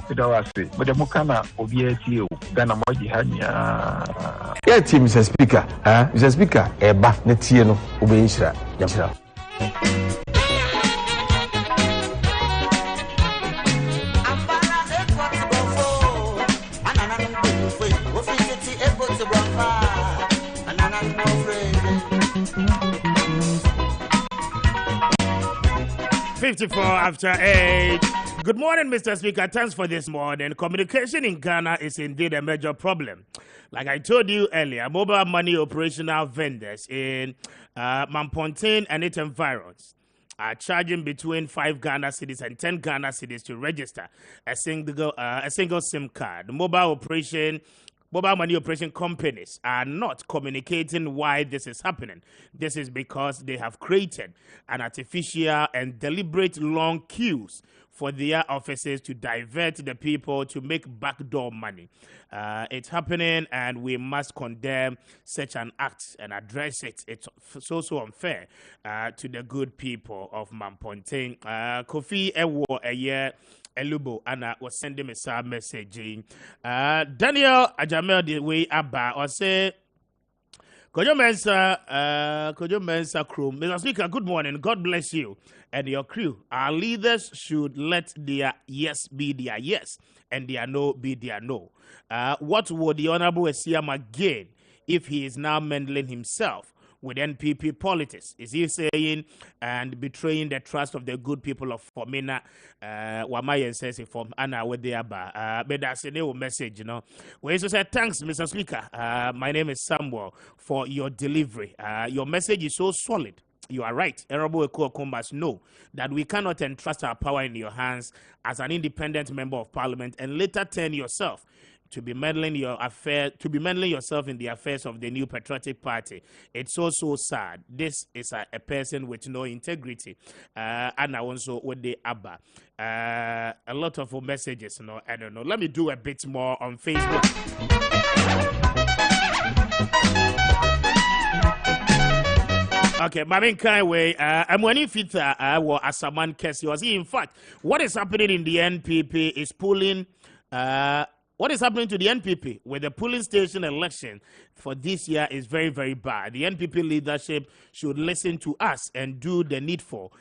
Speaker 9: It was it. But the Mukana of YTO, Ghana Moji Hanya.
Speaker 10: Yeah, Mr. Speaker. Mr. Speaker, a bath netiano, Ubeishra. Yamsha.
Speaker 1: After 8. Good morning, Mr. Speaker. Thanks for this morning. Communication in Ghana is indeed a major problem. Like I told you earlier, mobile money operational vendors in Mampontein and its environs are charging between 5 Ghana cedis and 10 Ghana cedis to register a single SIM card. Mobile money operation companies are not communicating why this is happening. This is because they have created an artificial and deliberate long queues for their offices to divert the people to make backdoor money. It's happening, and we must condemn such an act and address it. It's so unfair to the good people of Mampontein. Kofi Ewo Eye Elubo Anna was sending me some message. Daniel Ajamel the way Abba or say Kojo Mensa crew. Mr. Speaker, good morning. God bless you and your crew. Our leaders should let their yes be their yes and their no be their no. What would the Honorable Esiama gain if he is now meddling himself with NPP politics? Is he saying and betraying the trust of the good people of Fomena? Wamaye says it from Anna with the Abba. But that's a new message, you know. We also say thanks, Mr. Speaker. My name is Samuel for your delivery. Your message is so solid. You are right. Honorable Eko Okumbas know that we cannot entrust our power in your hands as an independent member of parliament and later turn yourself to be meddling yourself in the affairs of the new patriotic party. It's so sad. This is a person with no integrity. And I also with the Abba. A lot of messages, you know, I don't know. Let me do a bit more on Facebook. Okay, Mamin Kaiwe, I'm when if it's Asaman Kessben was in fact, what is happening in the NPP is pulling what is happening to the NPP with the polling station election for this year is very, very bad. The NPP leadership should listen to us and do the needful.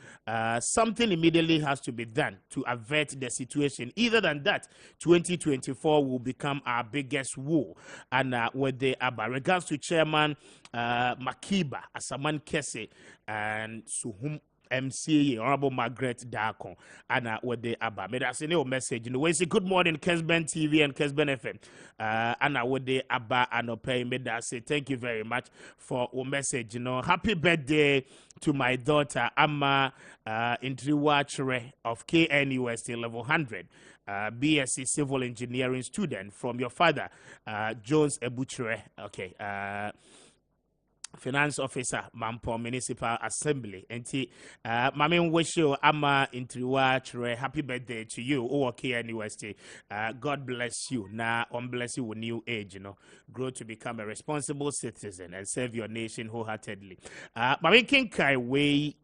Speaker 1: Something immediately has to be done to avert the situation. Either than that, 2024 will become our biggest war. And with the regards to Chairman Makiba, Asaman Kesse, and Suhum MCA, Honorable Margaret Darkon, and with the Abba. May I say no message? You know, we say good morning, Kessben TV and Kessben FM. And with the Abba and pay. May I say thank you very much for your message. You know, happy birthday to my daughter Amma Intriwachere of KNUST level 100. BSc Civil Engineering student from your father, Jones Ebuchere. Okay. Finance Officer, Mampo Municipal Assembly. And Mami wish you ama intriwa happy birthday to you. Okay, University. God bless you. Now, bless you with new age, grow to become a responsible citizen and serve your nation wholeheartedly. Mami Kinkai way.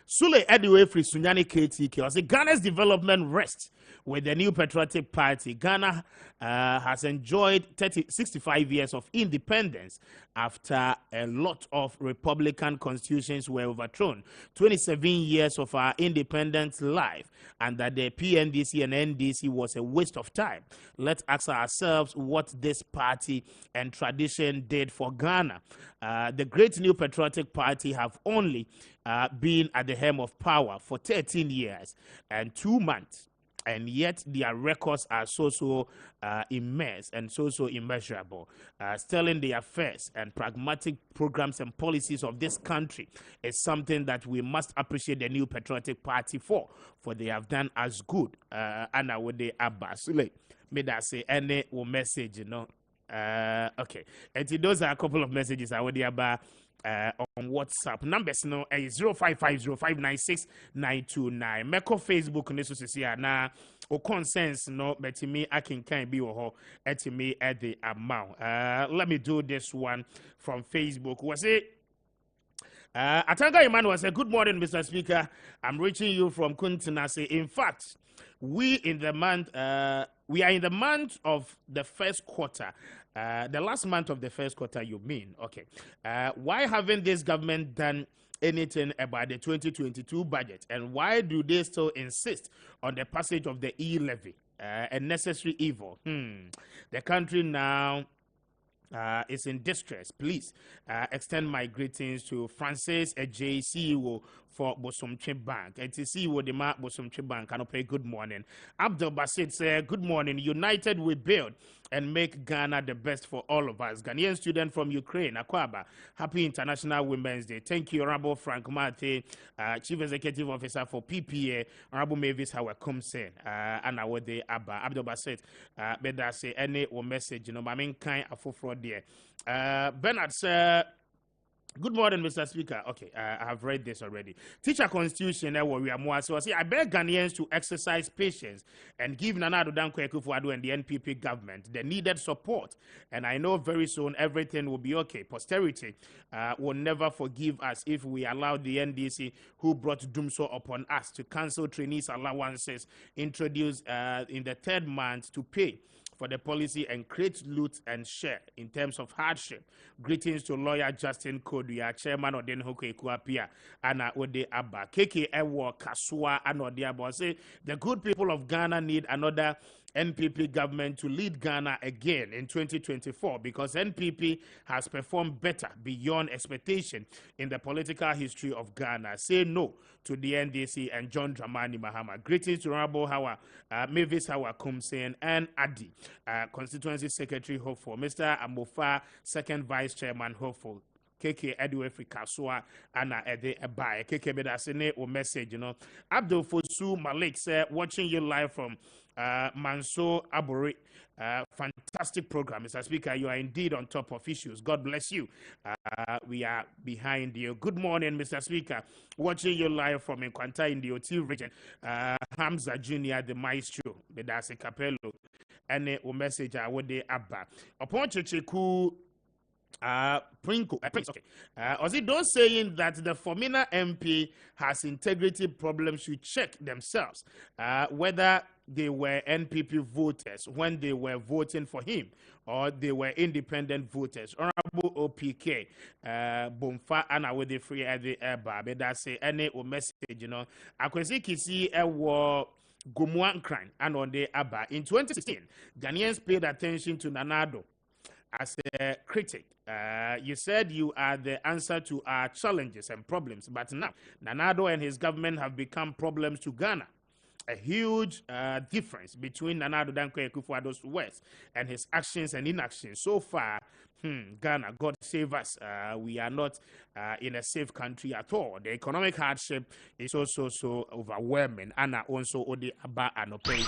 Speaker 1: Sule anyway free Sunyani KTK. I say Ghana's development rests with the new patriotic party. Ghana has enjoyed 65 years of independence after a lot of Republican constitutions were overthrown. 27 years of our independent life, and that the PNDC and NDC was a waste of time. Let's ask ourselves what this party and tradition did for Ghana. The great new patriotic party have only been at the helm of power for 13 years and 2 months. And yet their records are so immense and so immeasurable. Sterling the affairs and pragmatic programs and policies of this country is something that we must appreciate the new patriotic party for they have done as good. And I would say Abbasule made that say any message, okay. And those are a couple of messages I would about on WhatsApp. Numbers no is 0550596929. Meko Facebook neso sisi na o consensus no betimi akinkan bi wo ho etimi at the amount. Let me do this one from Facebook. Was it Atanga Emmanuel said, good morning, Mr. Speaker. I'm reaching you from Kuntinase. In fact, we are in the month of the first quarter. The last month of the first quarter, you mean? Okay. Why haven't this government done anything about the 2022 budget? And why do they still insist on the passage of the e-levy? A necessary evil. The country now is in distress. Please extend my greetings to Francis J, CEO for Bosomche Bank. And to CEO the Bosomche Bank, can pay good morning. Abdul Basit said, good morning. United we build and make Ghana the best for all of us. Ghanaian student from Ukraine, Akwaba. Happy International Women's Day. Thank you, Honorable Frank Mate, Chief Executive Officer for PPA, Honorable Mavis Howard Kumsen, and our day Abba. Abdul Basit, better say any message, I mean, kind of fraud there. Bernard said, good morning, Mr. Speaker. Okay, I have read this already. Teacher Constitution, we are more. So I beg Ghanaians to exercise patience and give Nana Addo Dankwa Akufo-Addo and the NPP government the needed support. And I know very soon everything will be okay. Posterity will never forgive us if we allow the NDC, who brought doomsday upon us, to cancel trainees' allowances introduced in the 3rd month to pay for the policy and create loot and share in terms of hardship. Greetings to lawyer Justin Kodua, chairman of Kwame Appiah Kubi, Abba. KK Ewo Kasua Anodiabo say the good people of Ghana need another NPP government to lead Ghana again in 2024 because NPP has performed better beyond expectation in the political history of Ghana. Say no to the NDC and John Dramani Mahama. Greetings to Honorable Howard, Mavis Howard Kumsen and Adi, Constituency Secretary Hopeful, Mr. Amofa, Second Vice Chairman Hopeful, KK Edward Kasua Anna Ede Abai. KK Bedasene or message, Abdul Fosu Malik said, watching you live from Manso Abori. Fantastic program, Mr. Speaker. You are indeed on top of issues. God bless you. We are behind you. Good morning, Mr. Speaker. Watching you live from Nkwanta in the OT region. Hamza Jr., the maestro, Bedase Capello, and a message I would abba. Upon Checheku. Prince, okay. Was it those saying that the Formina MP has integrity problems should check themselves whether they were NPP voters when they were voting for him or they were independent voters. Honorable OPK, Bomfa, and I would the free at the airbar, but that's any message, I can see Kisi war. Gumuan crime and on the Abba. In 2016, Ghanaians paid attention to Nana Addo as a critic. You said you are the answer to our challenges and problems, but now Nana Addo and his government have become problems to Ghana. A huge difference between Nana Addo Dankwa Akufo-Addo's words and his actions and inactions. So far, Ghana, God save us. We are not in a safe country at all. The economic hardship is also so overwhelming. And also Odi Aba Anope.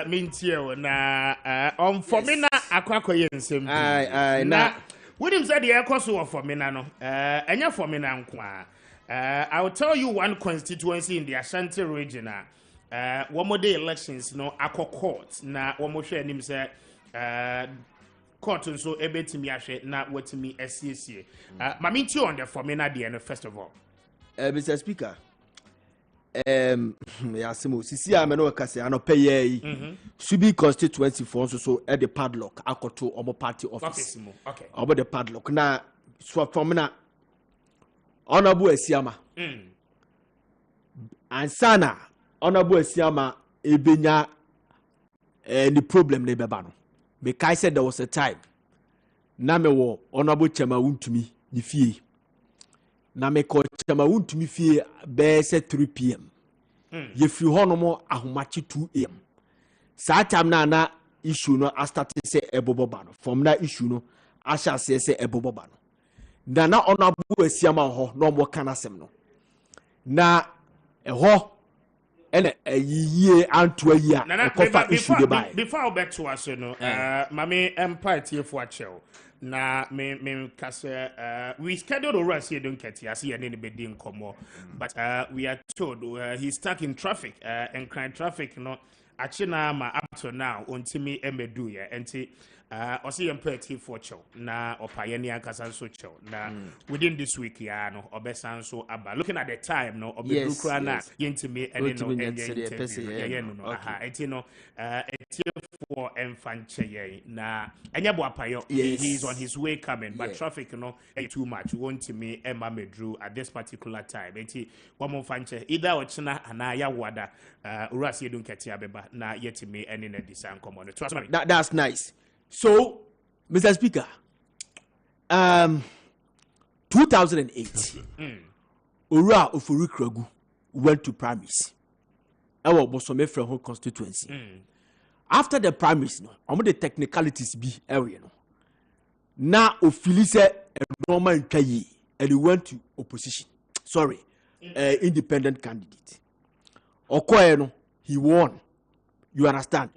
Speaker 1: Mintio na for me na akwako yensem.
Speaker 5: Na
Speaker 1: when him said the air for me no enya for me na nkwa. I will tell you one constituency in the Ashanti region. One more day elections no akọ court na one more share him say court nso ebetimi ahwe na watimi SCC. Mamintio on the for me na the first of all.
Speaker 3: Mr. Speaker. Yasimo sisi ameno kase anope yi subi constituency for so at the padlock akoto omo party office
Speaker 1: okay
Speaker 3: omo the padlock na so from na honorable Asiama ansana honorable Asiama ebenya the problem ne beba no because I said there was a time na me wo honorable Chema Wuntumi ni fie na me ko chama wuntumi fie be se 3 pm ye free ho no mo ahomachi 2 am saa time na issue no a start se eboboba no from na issue no a sha se eboboba no na honorable Asiama ho no mo kana sem no na ho ene yie anto ayi a kofa issue de bai
Speaker 1: before I back to us no mame empire tie fo achew na me kase we scheduled a rush here don't get here see any be din komo but we are told he's stuck in traffic and crime traffic no achina ma up to now ontimi emedu ya enti osi empathy for chow na opayeni akasa so chow na within this week ya no obesan so aba looking at the time no obedu kra na yentimi ene no enye no aha enti no enti for enfanche ye na enye bo apayo he's on his way coming but traffic no too much won't me emma medru at this particular time enti wamo fanche either ochina ana ya wada urasi edun ketia beba na yetimi ene na disan komo no
Speaker 3: that's nice. So, Mr. Speaker, 2008, Ura Ofurikragu went to primaries. I was from whole constituency. After the primaries, no, I'm the technicalities be area. No. Now, Ofilise a normal in Kayi, and he went to opposition. Sorry, independent candidate. Okoye, he won. You understand?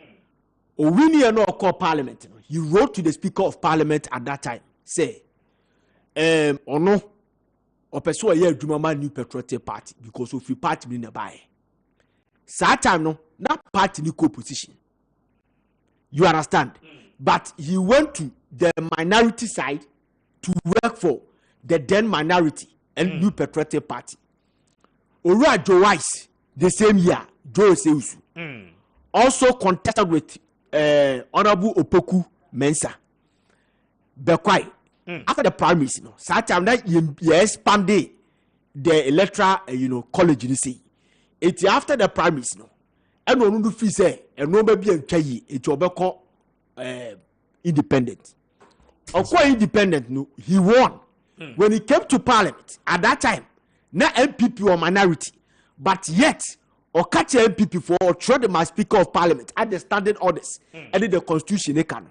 Speaker 3: Owini no call parliament. He wrote to the Speaker of Parliament at that time. Say, no, or pursue a year Dumama New Patriotic Party because of the party in the buy. That time no, that party in co-position. You understand? But he went to the minority side to work for the then minority and New Patriotic Party. Ora Joe Wise the same year, Joe Seusu also contested with Honorable Opoku Mensa. Bekwai. After the primaries, you know, such time that you expanded the electoral, college, you see. It's after the primaries, you know, and no fee say, and no baby and Kayi, it's your independent. Of course, independent, no, he won. When he came to parliament, at that time, not MPP or minority, but yet, or catch MPP for or throw the Speaker of Parliament at the standing orders and the Constitution they can.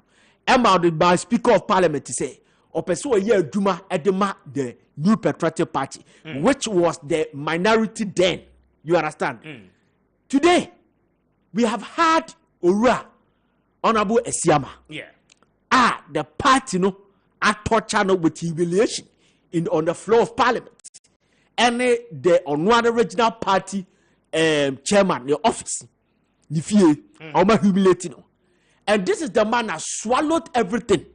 Speaker 3: Emma the Speaker of Parliament to say or pursue a year Duma Edema the New Patriotic Party, which was the minority then. You understand? Today we have had Ura Honorable Asiama. Yeah. The party no at torture no with humiliation on the floor of Parliament. And the on original party chairman, the office, humiliating. And this is the man that swallowed everything.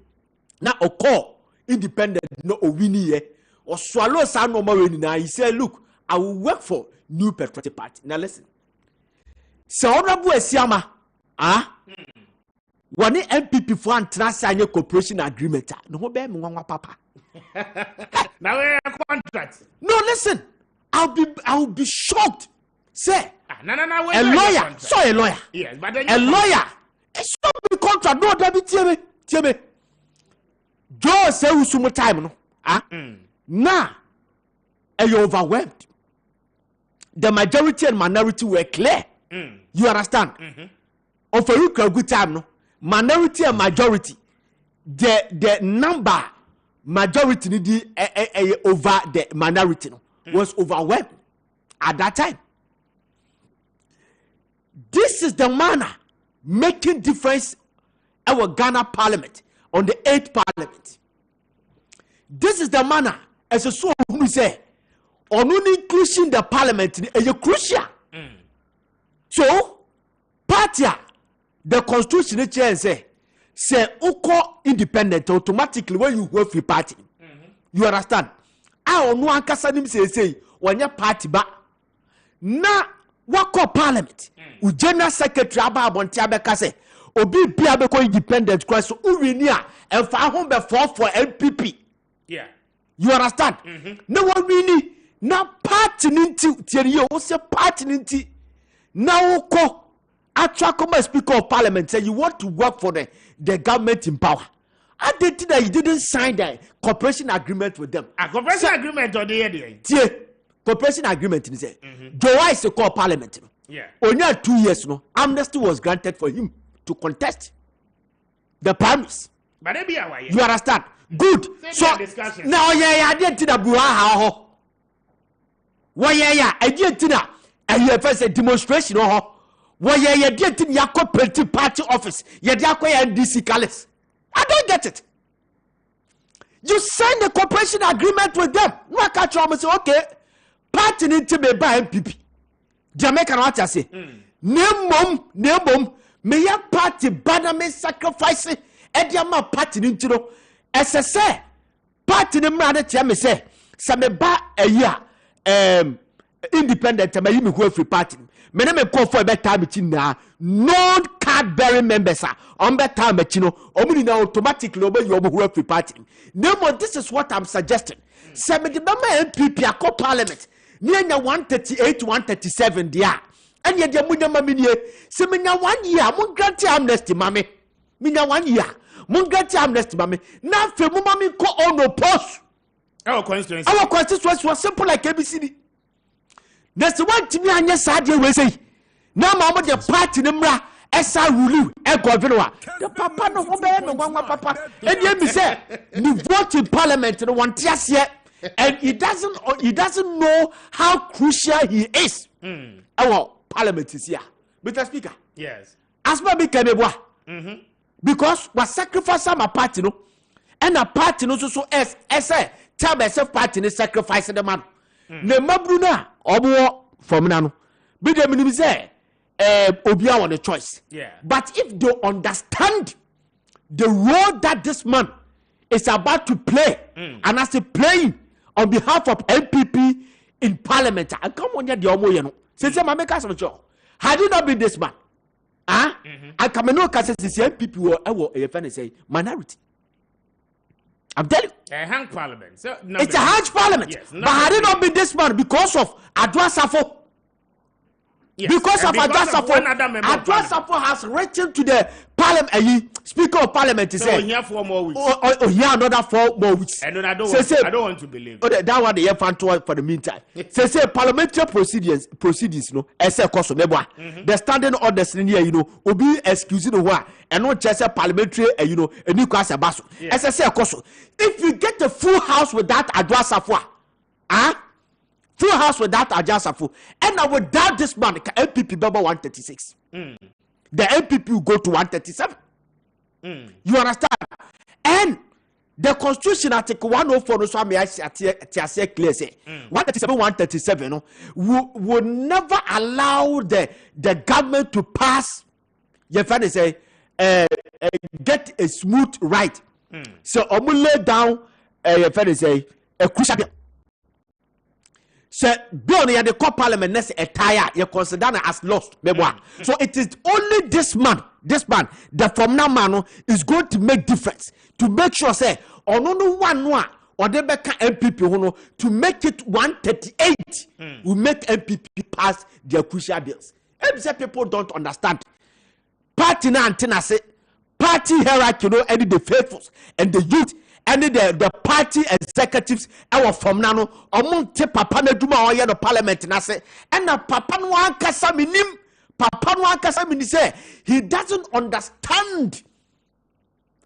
Speaker 3: Now, a call independent, no Owini, or swallow some no more. He said, look, I will work for New Patriotic Party. Now, listen. So, Honorable Asiama, when the MPP for sign cooperation agreement, no bear me papa.
Speaker 1: Now, we are contract.
Speaker 3: No, listen, I'll be shocked. Say,
Speaker 1: no,
Speaker 3: a lawyer, so a lawyer.
Speaker 1: Yes, but then
Speaker 3: a lawyer. It's not the contract. No, that be tell me. Joe say we some time no. Now, you overwhelmed. The majority and minority were clear. You understand? Of a good time no. Minority and majority, the number majority over the minority no, was overwhelmed at that time. This is the manner making difference our Ghana Parliament on the 8th Parliament. This is the manner as a so who say on inclusion the Parliament is crucial. So party the constitution change say uko independent automatically when you work for party. You understand? I on one kasanim say when your party ba na wako Parliament u general secretary aba abonti abeka say obi bia be ko independent class so uwinia and fa home be for MPP.
Speaker 1: Yeah.
Speaker 3: You understand? No one really na party ninti tieriye o say party ninti na uko atwa speaker of parliament say you want to work for the government in power. I did that you didn't sign the cooperation agreement with them.
Speaker 1: A cooperation agreement on the area.
Speaker 3: Cooperation agreement is say Joe is a call parliament.
Speaker 1: Yeah.
Speaker 3: Only 2 years no amnesty was granted for him to contest the primaries.
Speaker 1: But be aware.
Speaker 3: You understand? Good. So now I didn't that buha. Why I didn't that I first a demonstration or why you did in your cooperative party office, NDC Callis. I don't get it. You signed a cooperation agreement with them. No, catch you say, okay, party need to be by MPP. Jamaican what I say. Name mom, may your party banner me sacrifice and your party need to know. As I say, party the man that me say, some ba a year independent, may you go free party. Mene me call for a better time na non-card bearing members on better time omuni na automatically obey your free party. No more, this is what I'm suggesting. Some the MPP a parliament near 138 to 137 dia. And yet the munya maminie se menya 1 year mun grant amnesty mame. Menya 1 year mun grant amnesty mame. Na fe mu mami ko on no post.
Speaker 1: Our constituency.
Speaker 3: Our constituency was simple like ABCD. That's the one to me and yes, I will say. Now, Mamma, the party number, as I rule, and governor. The papa no one papa. And yet, me say, you vote in parliament and one just yet, and he doesn't know how crucial he is. Our parliament is here. Mr. Speaker.
Speaker 1: Yes.
Speaker 3: As my big because what sacrifice my party no, and a party no so as I tell myself party is sacrificing the man. Ne mabruna obo formna be dem nim say obia want a choice.
Speaker 1: Yeah.
Speaker 3: But if they understand the role that this man is about to play and as he playing on behalf of MPP in parliament, and come on the omo ye no say ma make us sure had it not been this man I come no case say MPP wo e fan say minority. I'm telling you.
Speaker 1: A hang parliament. So,
Speaker 3: it's a huge parliament. Yes, but had it not been this man because of Adwa Safo? Yes. Because of Adwa Safo has written to the parliament, speaker of parliament to say,
Speaker 1: here 4 more weeks.
Speaker 3: Here another 4 more weeks.
Speaker 1: And I don't want to believe.
Speaker 3: That one the fan for the meantime. Say parliamentary proceedings, no, as a cost of the standing orders in here, will be excusing the one and not just a parliamentary, a new class of basso. As I say, if you get a full house with that Adwa Safo, full house with that Adwa Safo, and without this man, MPP number 136. The MPP will go to 137. You understand? And the Constitution Article 104 so me I say clear say 137 no would never allow the government to pass your friend say get a smooth right. So lay down your friend say a crucial bill. So bill near the court parliament next a tire you consider as lost. So it is only this man, the from now man is going to make difference to make sure say or no one or they make MPP to make it 138 will make MPP pass their crucial bills. And people don't understand. Party na antenna say party hierarchy and the faithfuls and the youth and the party executives our from now among te papa na duma or the parliament na say and na papa no ankasa minim papa no ankasa mini say he doesn't understand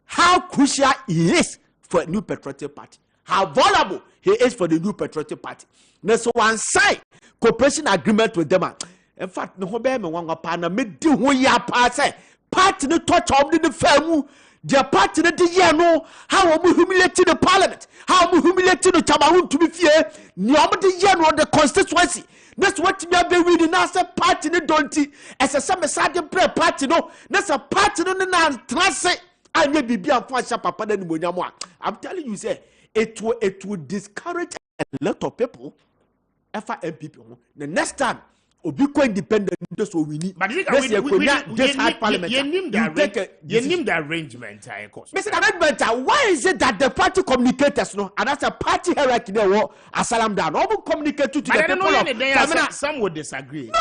Speaker 3: how crucial he is for a new patriotic party, how vulnerable he is for the new patriotic party. Now so one side cooperation agreement with them. In fact, no be me wan pa na me di ho ya pa say party no touch on the famu. Their party no the no how we humiliating the parliament, how we humiliating the Cameroon to be fair. Nyom the no the constituency. That's what we are reading now. Say party no don't as a some side prayer party no. That's a party no na transit. I may be a fashion papa than Munyamwa. I'm telling you, say it will discourage a lot of people. FIMP. The next time. Obiko independent so we need.
Speaker 1: But
Speaker 3: we
Speaker 1: parliament. You name the arrangement.
Speaker 3: Mr. Arrangement. Why is it that the party communicators no and that's a party hierarchy there war asalam down? All communicate to the people of
Speaker 1: some would disagree.
Speaker 3: No,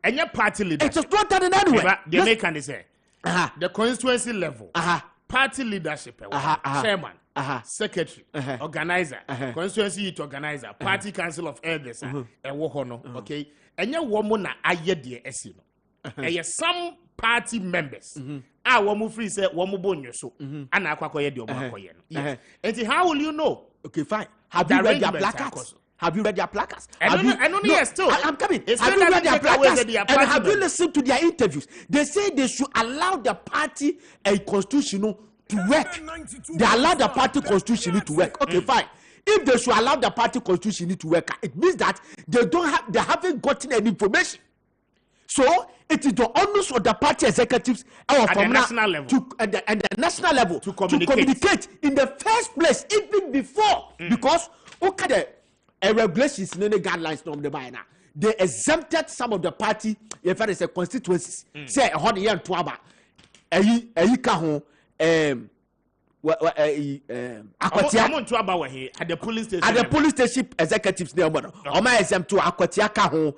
Speaker 1: and your party leader.
Speaker 3: It's just not done in any way.
Speaker 1: They make and say the constituency level. Party leadership. Chairman. Secretary, organizer, constituency youth organizer, party council of elders, okay, and your woman aye dear esino. And some party members, woman free say woman bonyo so, and aquacoye the omacoyen. And how will you know?
Speaker 3: Okay, fine. Have you read their placards? Have you read their placards?
Speaker 1: I don't know. Still,
Speaker 3: I'm coming. Have you read their placards? And have you listened to their interviews? They say they should allow the party a constitutional to work. They allow the party constitution to work. Okay, fine. If they should allow the party constitution to work, it means that they haven't gotten any information. So it is the onus of the party executives
Speaker 1: at the national level
Speaker 3: and the national level to communicate in the first place, even before, because okay, the regulations, no guidelines, no the by now. They exempted some of the party, if there is a constituencies. Say a hot year to aba,
Speaker 1: at the police station.
Speaker 3: At the police station executives there, Oma exempt to Akwatiaka home,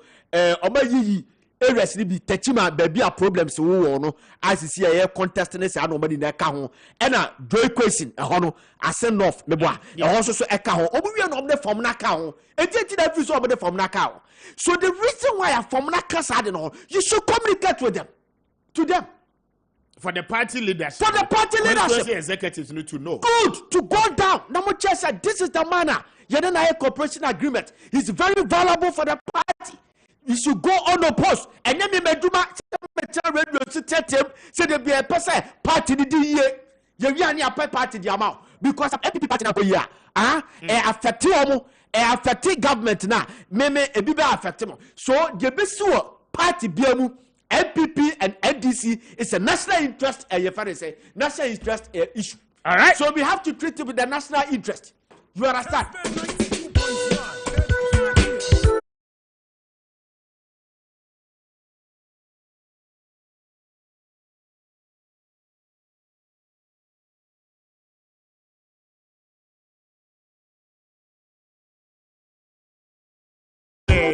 Speaker 3: Oma yi areas be techima baby a problems who no ICC contestants and nobody in their car and a joy question a hono a send off meboa also so a car we are not the from Nakao and yet that is over the from Nakao. So the reason why a from Nakao you should communicate with them to them.
Speaker 1: For the party leadership.
Speaker 3: For the party leadership.
Speaker 1: Executives need to know.
Speaker 3: Good. To go down. Namoche said, this is the manner. Yedena cooperation agreement is very valuable for the party. You should go unopposed. And then Meduma radio say there be a person party the year. You party the amount. Because of every party na year. Affect government now. Meme a biba affect. So the best party biamu. MPP and NDC is a national interest, national interest issue.
Speaker 1: All right.
Speaker 3: So we have to treat it with the national interest. You understand?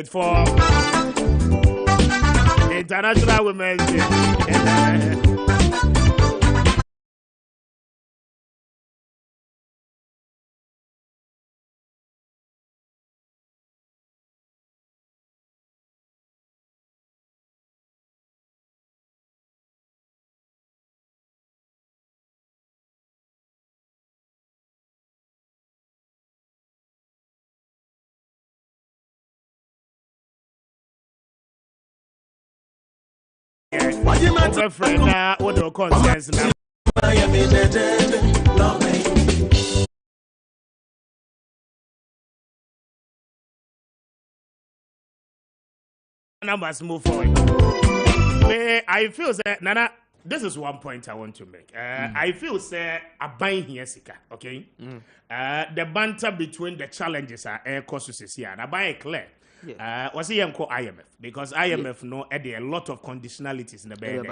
Speaker 1: For International Women's Day. My friend, what do concerns now? Numbers move forward. I feel that Nana, this is one point I want to make. I feel say a buying here, Sika. Okay, the banter between the challenges are air courses here, and I buy clear. Was he called IMF because IMF know a lot of conditionalities in the bed.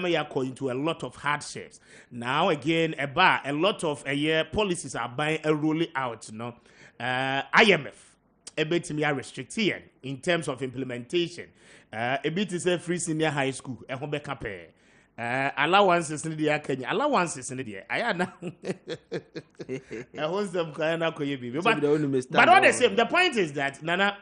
Speaker 1: You go into a lot of hardships. Now again, a lot of policies are buying a rolling out. No, IMF a bit me restricted in terms of implementation. A bit is a free senior high school. A home backup. Allowances in the Kenya. Allowances in the I am. I want them but all the same, the point is that Nana,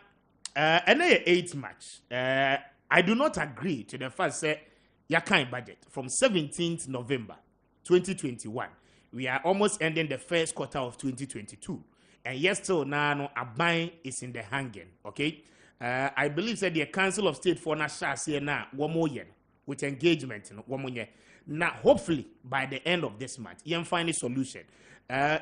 Speaker 1: 8 match. I do not agree to the first say Yakai budget from 17th November 2021. We are almost ending the first quarter of 2022, and yes, still now a buying is in the hanging. Okay, I believe that the Council of State for Nasha say now 1 more yen. with engagement no womunye. Now hopefully by the end of this month, you find a solution.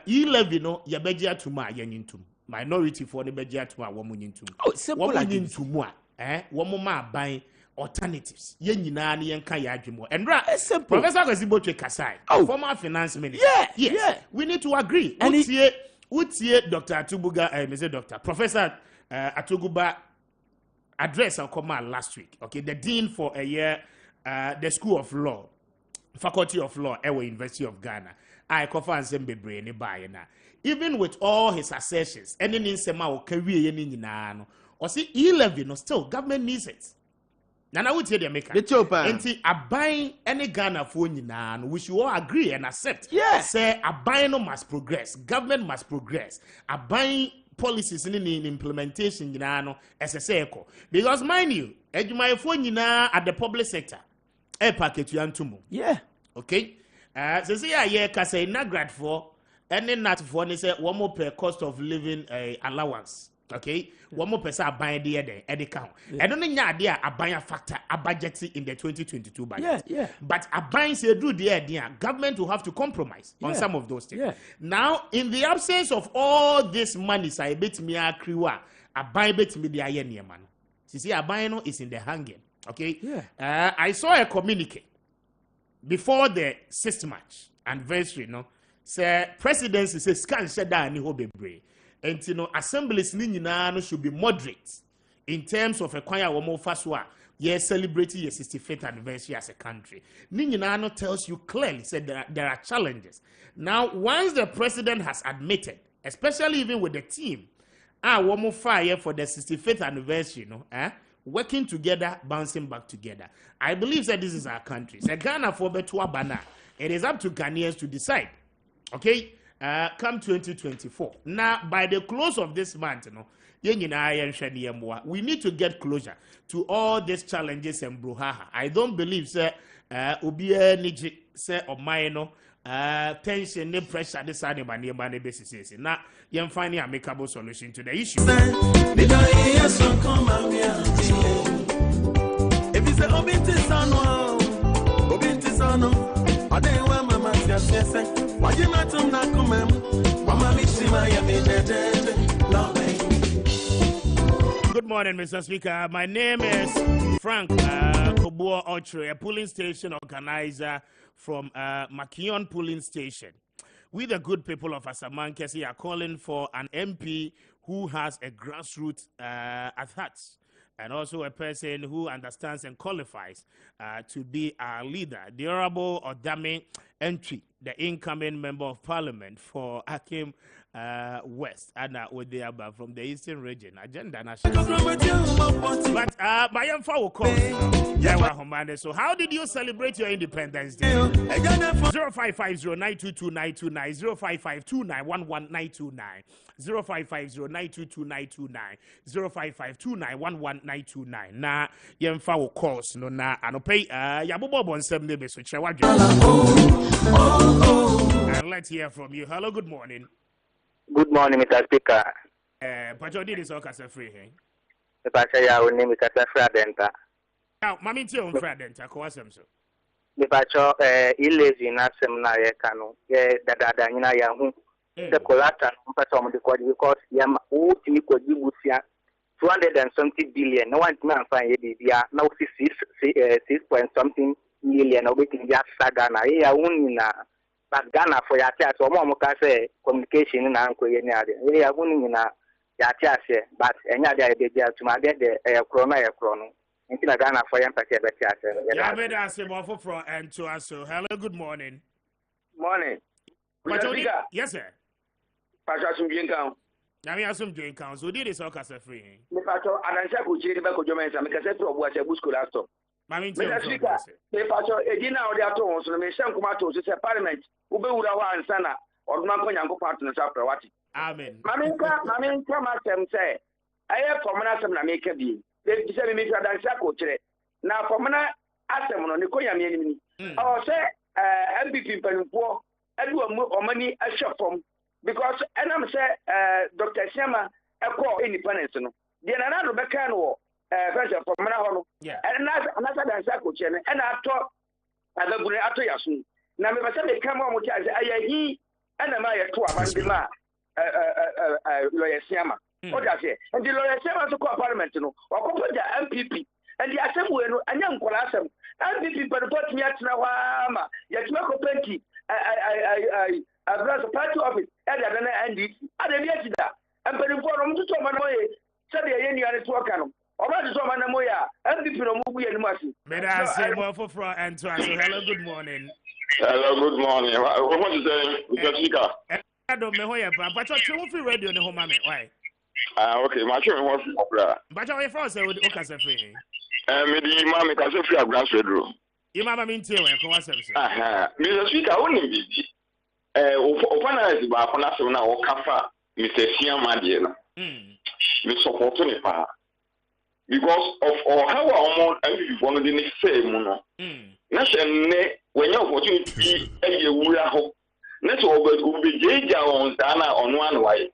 Speaker 1: E-levy no yebejia tuma yenyintum. Minority for the bejia tuma womunyintum.
Speaker 3: Oh, simple like this.
Speaker 1: Womuma buying alternatives. Yen yina ni yenka ya adwemo. And Professor Kwesi Kasai, former finance minister. Yes. We need to agree. And Utie Dr. Atubuga, Mr. Doctor Professor Atuguba address our command last week. Okay, the dean for a year, the School of Law, Faculty of Law, Ewe University of Ghana. I cover and bebre ni buy na. Even with all his assertions, any ninsema o career ni no. Or see E-levy no still government needs it. Nana would say they make it. Enti buying any Ghana for nyina no, we should all agree and accept.
Speaker 3: Yes.
Speaker 1: Say buying no must progress. Government must progress. Buying policies in implementation nyina no SSA. Because mind you, edwuma for nyina at the public sector. Package yantumu.
Speaker 3: Yeah.
Speaker 1: Okay. So say yeah ka say na grad for any not for ni say one more per cost of living allowance. Okay, one more person buying the count. I don't know idea a buying factor a budget in the 2022 budget.
Speaker 3: Yeah.
Speaker 1: But a buying say do the idea government will have to compromise on some of those things.
Speaker 3: Yeah.
Speaker 1: Now, in the absence of all this money, I bet me a kriwa a buy bet me the ayen man. See, a buying is in the hanging. Okay.
Speaker 3: Yeah.
Speaker 1: I saw a communique before the 6th match anniversary. No, say presidency says scan said that ni hobe brave. And you know, assemblies no should be moderate in terms of a choir womo faswa. Yes, celebrating your 65th anniversary as a country. Ninyinano tells you clearly said there are challenges. Now, once the president has admitted, especially even with the team, womo fire for the 65th anniversary, working together, bouncing back together. I believe that this is our country. So Ghana for Betua Bana. It is up to Ghanaians to decide. Okay? Come 2024. Now, by the close of this month, we need to get closer to all these challenges and brouhaha. I don't believe, sir, Ubia Niji, sir, or mine, tension, no pressure, this animal basis. Now, you're finding a amicable solution to the issue. If it's Good morning, Mr. Speaker. My name is Frank Kobo Ochre, a polling station organizer from Maakye polling station. We, the good people of Asamankesi, are calling for an MP who has a grassroots at heart, and also a person who understands and qualifies to be our leader. The Honorable Odame Entry, the incoming member of parliament for Akim West, and from the Eastern region. Agenda national. But Bayamfa will call. So how did you celebrate your Independence Day? 0550-922-929, 0552-911-929, 0550-922-929, 0552-911-929. Na Yemfa will call. No na anope yabobo bonsem nebe so chewa. And let's hear from you. Hello, good morning.
Speaker 11: Good morning, Mr. Speaker.
Speaker 1: But you did this all case free, eh?
Speaker 11: Mr. Chaya, we name Mr. Fradenta.
Speaker 1: Now, Mammy, you Fradenta, Coasem so.
Speaker 11: Mr. Ilezi na seminary kanu, dada nyina ya hu. The collateral person of the court because yam uti ko jibusia 200 and something billion. No one man find it now 6 point something million of it in just Sagana. Ya unina. But Ghana for your chat, or more say communication in Uncle Yenadi. We are winning in a Yatia, but any other idea to my get the chrono. Until Ghana for your packet.
Speaker 1: Yeah, I better ask him off from and to us. So, hello, good morning.
Speaker 12: Morning.
Speaker 1: Yes, sir.
Speaker 12: Pastor Bianca.
Speaker 1: Now we have some drink counts. So, did this all cast free?
Speaker 12: Pastor, and I shall cheer back with your man. I make a set of what a bush could have stopped. Mr. Speaker, Pastor, a dinner of their tones, so may some tomatoes is a parliament, Ube Urawa and Sana, or Manco Yanko partners after what?
Speaker 1: Amen.
Speaker 12: Maminka, Masem say, I have for Manasam Namaka be. They said Mr. Dansako today. Now for Mana Asam on the Koyam enemy. Or say, MVP Penpo, and do more money a shop from because and I'm say, Dr. Shema, a core independence. The another Rebecca war. pressure for mana hono and another than sako chene and ato adabure ato yaso na me basa me kama mo cha ayahi ana ma yeto abande ma lawyer siama o da se and the lawyer siama so ko parliament no okopo ja MPP and the assembly no anya nkola asem MPP but report me atna wa ma yetima ko penti I brought the party office and the NDC and the Yatida and putting for them to come away. Sabi yeni ya network ano. Oba to some na moya. MPP no mu buye ni masi.
Speaker 1: May I say more for and to answer. Hello, good morning.
Speaker 13: Hello, good morning. What is saying, Mr. Speaker?
Speaker 1: I don't know where but you free radio no home mame. Why?
Speaker 13: Okay, my children want to opera.
Speaker 1: But you for say with Okasa free.
Speaker 13: Me di mama ka se free grass bedroom.
Speaker 1: You mama mean tell we ko wasem say.
Speaker 13: Mr. Speaker, woni bibi. Ofana ba ko na se na o kafa Mr. Siama de no. Me support ni pa. Because of how our MPP for no dey say mu no. Na se ne when your opportunity e ye wura ho. Na so obe jeja on sana onu anu wai.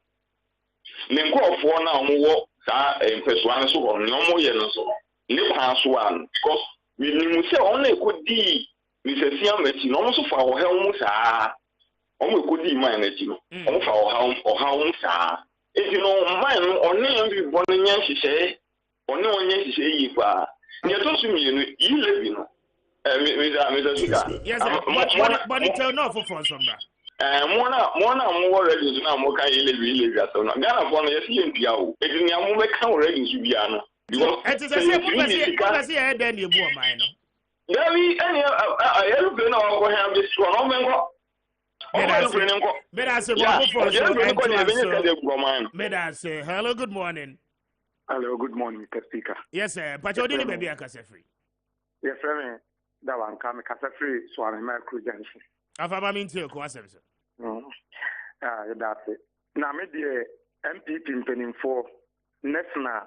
Speaker 13: Ne nkofo na omo sa empeswan so on no mo ye no so. Ne pa so an because we ni say on e ko di Mr. Siama ti no so fa o he mu sa. Omo ko di man na ti no. Omo fa o ha mu sa. Eti no man oni mbi bonu nya hihye. Oni onye hihye yi pa. Nye to su mi no yi lebi no. Mr. Speaker.
Speaker 1: Yes, but it tell no for from that.
Speaker 13: Mona mo ready na mo kan yi lebi aso no. Gana for no yes yi mpia o. Eti ni amu be kan ready su bia no.
Speaker 1: Because it is say mo say e den e bu o man no.
Speaker 13: Davi any ayelu be na o ha be so no mengo.
Speaker 1: Hello, good morning.
Speaker 14: Hello, good morning, Mr. Speaker.
Speaker 1: Yes, sir. But you didn't maybe a free.
Speaker 14: Yes, sir. That one come free, so I'm a crew junction.
Speaker 1: I've a mean to you, Kwasem.
Speaker 14: That's it. Now, maybe MPP penning for national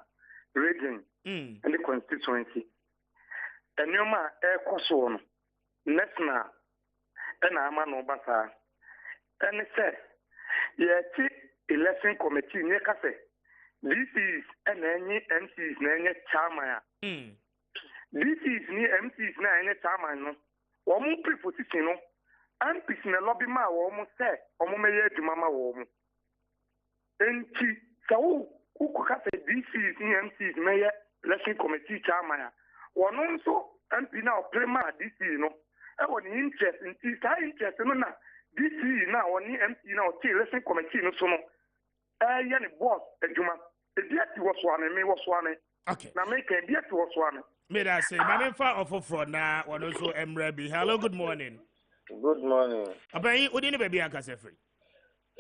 Speaker 14: region and the constituency. And you ma air coson national and I'm an obasa. And it says, yeah, election committee near cafe. This is an any MCs near Chama. This is near MCs near Chama. Or more preposition, MPs in the lobby ma almost said, or more to Mama Wom. And she so who could have this is near MCs mayor election committee Chama. One also MP now play ma this is no. I want interest in this interest no. This is now on the MC now, election committee no so no. Yani boss, Juma. The debt was one and me was one.
Speaker 1: Okay.
Speaker 14: Now make a debt was one.
Speaker 1: May I say, my far off for now, one also Emrebi. Hello, good morning.
Speaker 15: Good morning.
Speaker 1: About you, didn't baby a free.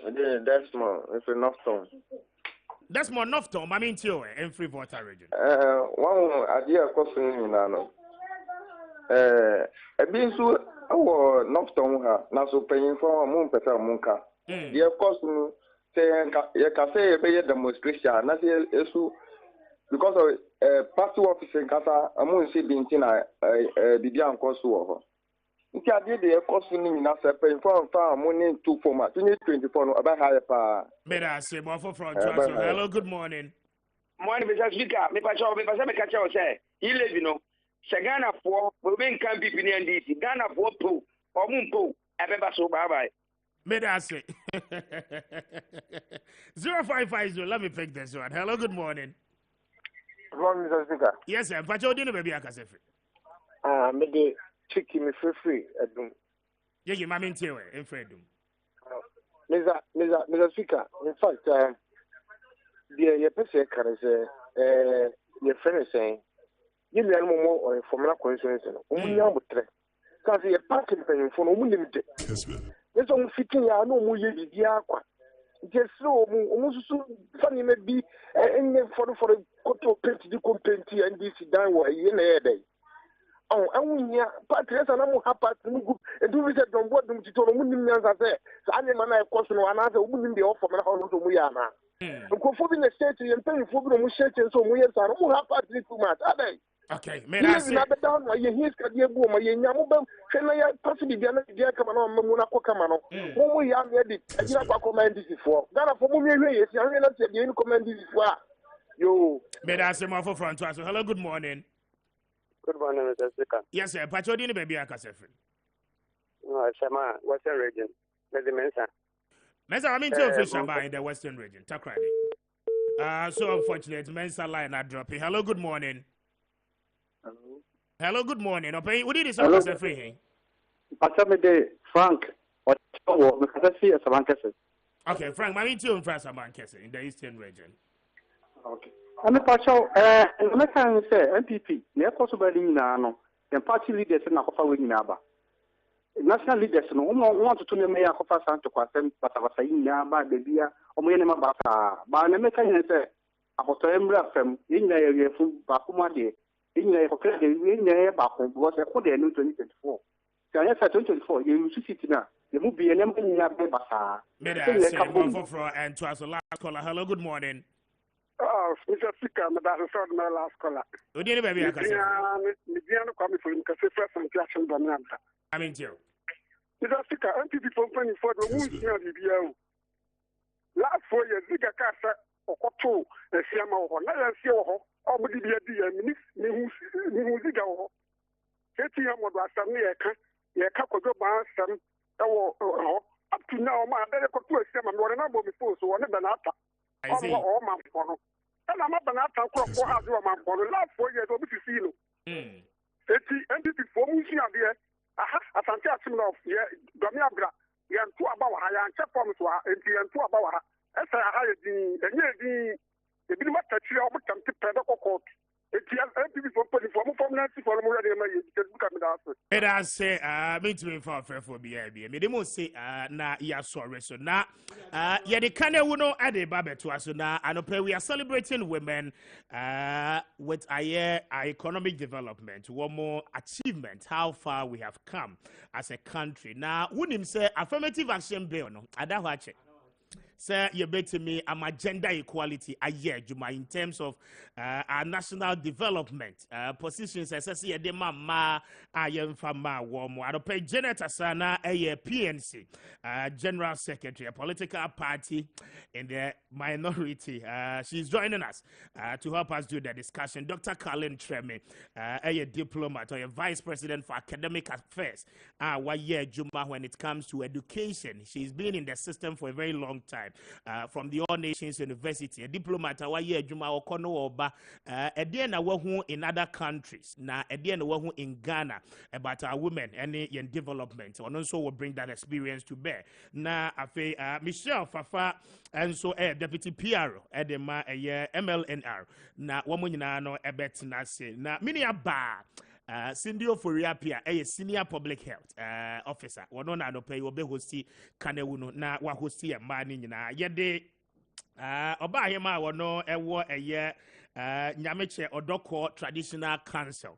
Speaker 15: That's more, it's enough time.
Speaker 1: That's more enough time, I mean, too, in Freeport region.
Speaker 15: One idea question in Nano. A being so. Oh, not to now so paying for a moon petal munka. Dear costume saying, you can say a demonstration, not issue because of party office in Casa, a moon she being tina, the young costume. If I did the costume in us, paying for a moon 2 format, 24 about higher power.
Speaker 1: May I say more for front? Hello, good morning.
Speaker 12: Morning, Mr. Speaker. Me pacho, catch out say, you live, you know. Ghana for we can be in NDC. Ghana for po or moon po. Everybody so bye bye.
Speaker 1: May I say 0550. Let me pick this one. Hello, good morning.
Speaker 15: Good morning, Mr. Speaker.
Speaker 1: Yes, sir. But you didn't maybe a cassette.
Speaker 15: Maybe tricky me free at them.
Speaker 1: Yeah, you mammy too in freedom.
Speaker 15: Mr. Speaker, in fact, your person can say, your friend is saying. You learn more or formula coincidence. Only number 3. Because you're parking paying for no limited. There's only 15 years, no more years, the aqua. Just so almost funny may be for the cotton paint, the company and this down where you know day. Oh, and we are partners and I'm happy and do visit on what them to tell them. I say, so I never have question one answer, wouldn't be off from the house of Muyana. And conforming the state and paying for them, so we are not partly too much, are they?
Speaker 1: Okay, may I say
Speaker 14: down my years can be a boom, my Yamubam, can I possibly be a come on, Monaco Camano? When we are ready, I did not recommend this before. Ghana for me, yes, I realize that you recommend this before.
Speaker 15: Yo.
Speaker 1: Medasimo for front to us. Hello, good morning.
Speaker 16: Good morning, Mr. Speaker.
Speaker 1: Yes, sir. Pachodini baby Akasefri.
Speaker 16: No, Shama, Western region. Maybe Mensa.
Speaker 1: Mensa, I mean to Shama in the Western region. Takradi. So unfortunate, Mensa line are dropping. Hello, good morning. Hello, good morning. Okay, what did you say Akasefri?
Speaker 16: Pasamide Frank or Mikasi as a Mankese.
Speaker 1: Okay, Frank, I mean to Mankese in the Eastern region.
Speaker 16: Okay. I'm a partial, and I can say MPP, near possible in Nano, and party leaders in Akofa with Naba. National leaders no want to me Akofa Santo Quasem, but I was saying Naba, the Bia, or Menema Bata. But I make a say, Apostle Embra from in the area from Bakuma Day, in the Bakum was a whole day in 2024. So I said 2024, you see it now. The movie and everything you have Basa.
Speaker 1: And to us a last caller. Hello, good morning.
Speaker 17: Oh, Mr. Speaker, that's my last caller.
Speaker 1: What did you baby?
Speaker 17: I'm coming for him because first and question Donata.
Speaker 1: I mean, you.
Speaker 17: Mr. Speaker, MPP company for the moon here, the last 4 years, Ziga Casa or Koto, a Siamo, or Naya Sio, or Mudia, Nimuziga, Ketiam was some near Kako Ban, some up to now, my other Koto, some and one number before, so one of the Nata. I see. All my phone. And I'm up and out of what has your man for the last 4 years over to see you. MPP for Musia, dear. I can't tell him of, yeah, Damiabra, and 2 about her, and check from to her, and 2 about her. As I hired the bit of touch your come to Pedal Court. MPP for Nancy for more than
Speaker 1: it has say, me to for BIB. Me demo say, na ya sorry so na, ya the kind of no add a babe to us na, and we are celebrating women, with our economic development, one more achievement, how far we have come as a country. Now, wouldn't say affirmative action bill no, I don't watch it. Sir, you bet me gender equality a year, Juma, in terms of our national development positions. As I say, the mama, I am from my warm. I don't pay Janet Asana, a PNC, General Secretary, a political party in the minority. She's joining us to help us do the discussion. Dr. Colin Treme, a diplomat or a vice president for academic affairs. 1 year, Juma, when it comes to education, she's been in the system for a very long time. From the All Nations University, a diplomat, a year Juma Okono Oba, a dear na wahu in other countries, na a dear na wahu in Ghana about our women and in development, and also will bring that experience to bear. Na afe Michelle Fafa and so deputy PR edema a year MLNR na wamunina no ebet na se na mini aba. Cindy Appiah, a senior public health officer. One on no pay will be hosty Kanewuno na wa hosti a man in yede oba hima wono ewo a year Nyameche Odoko Traditional Council.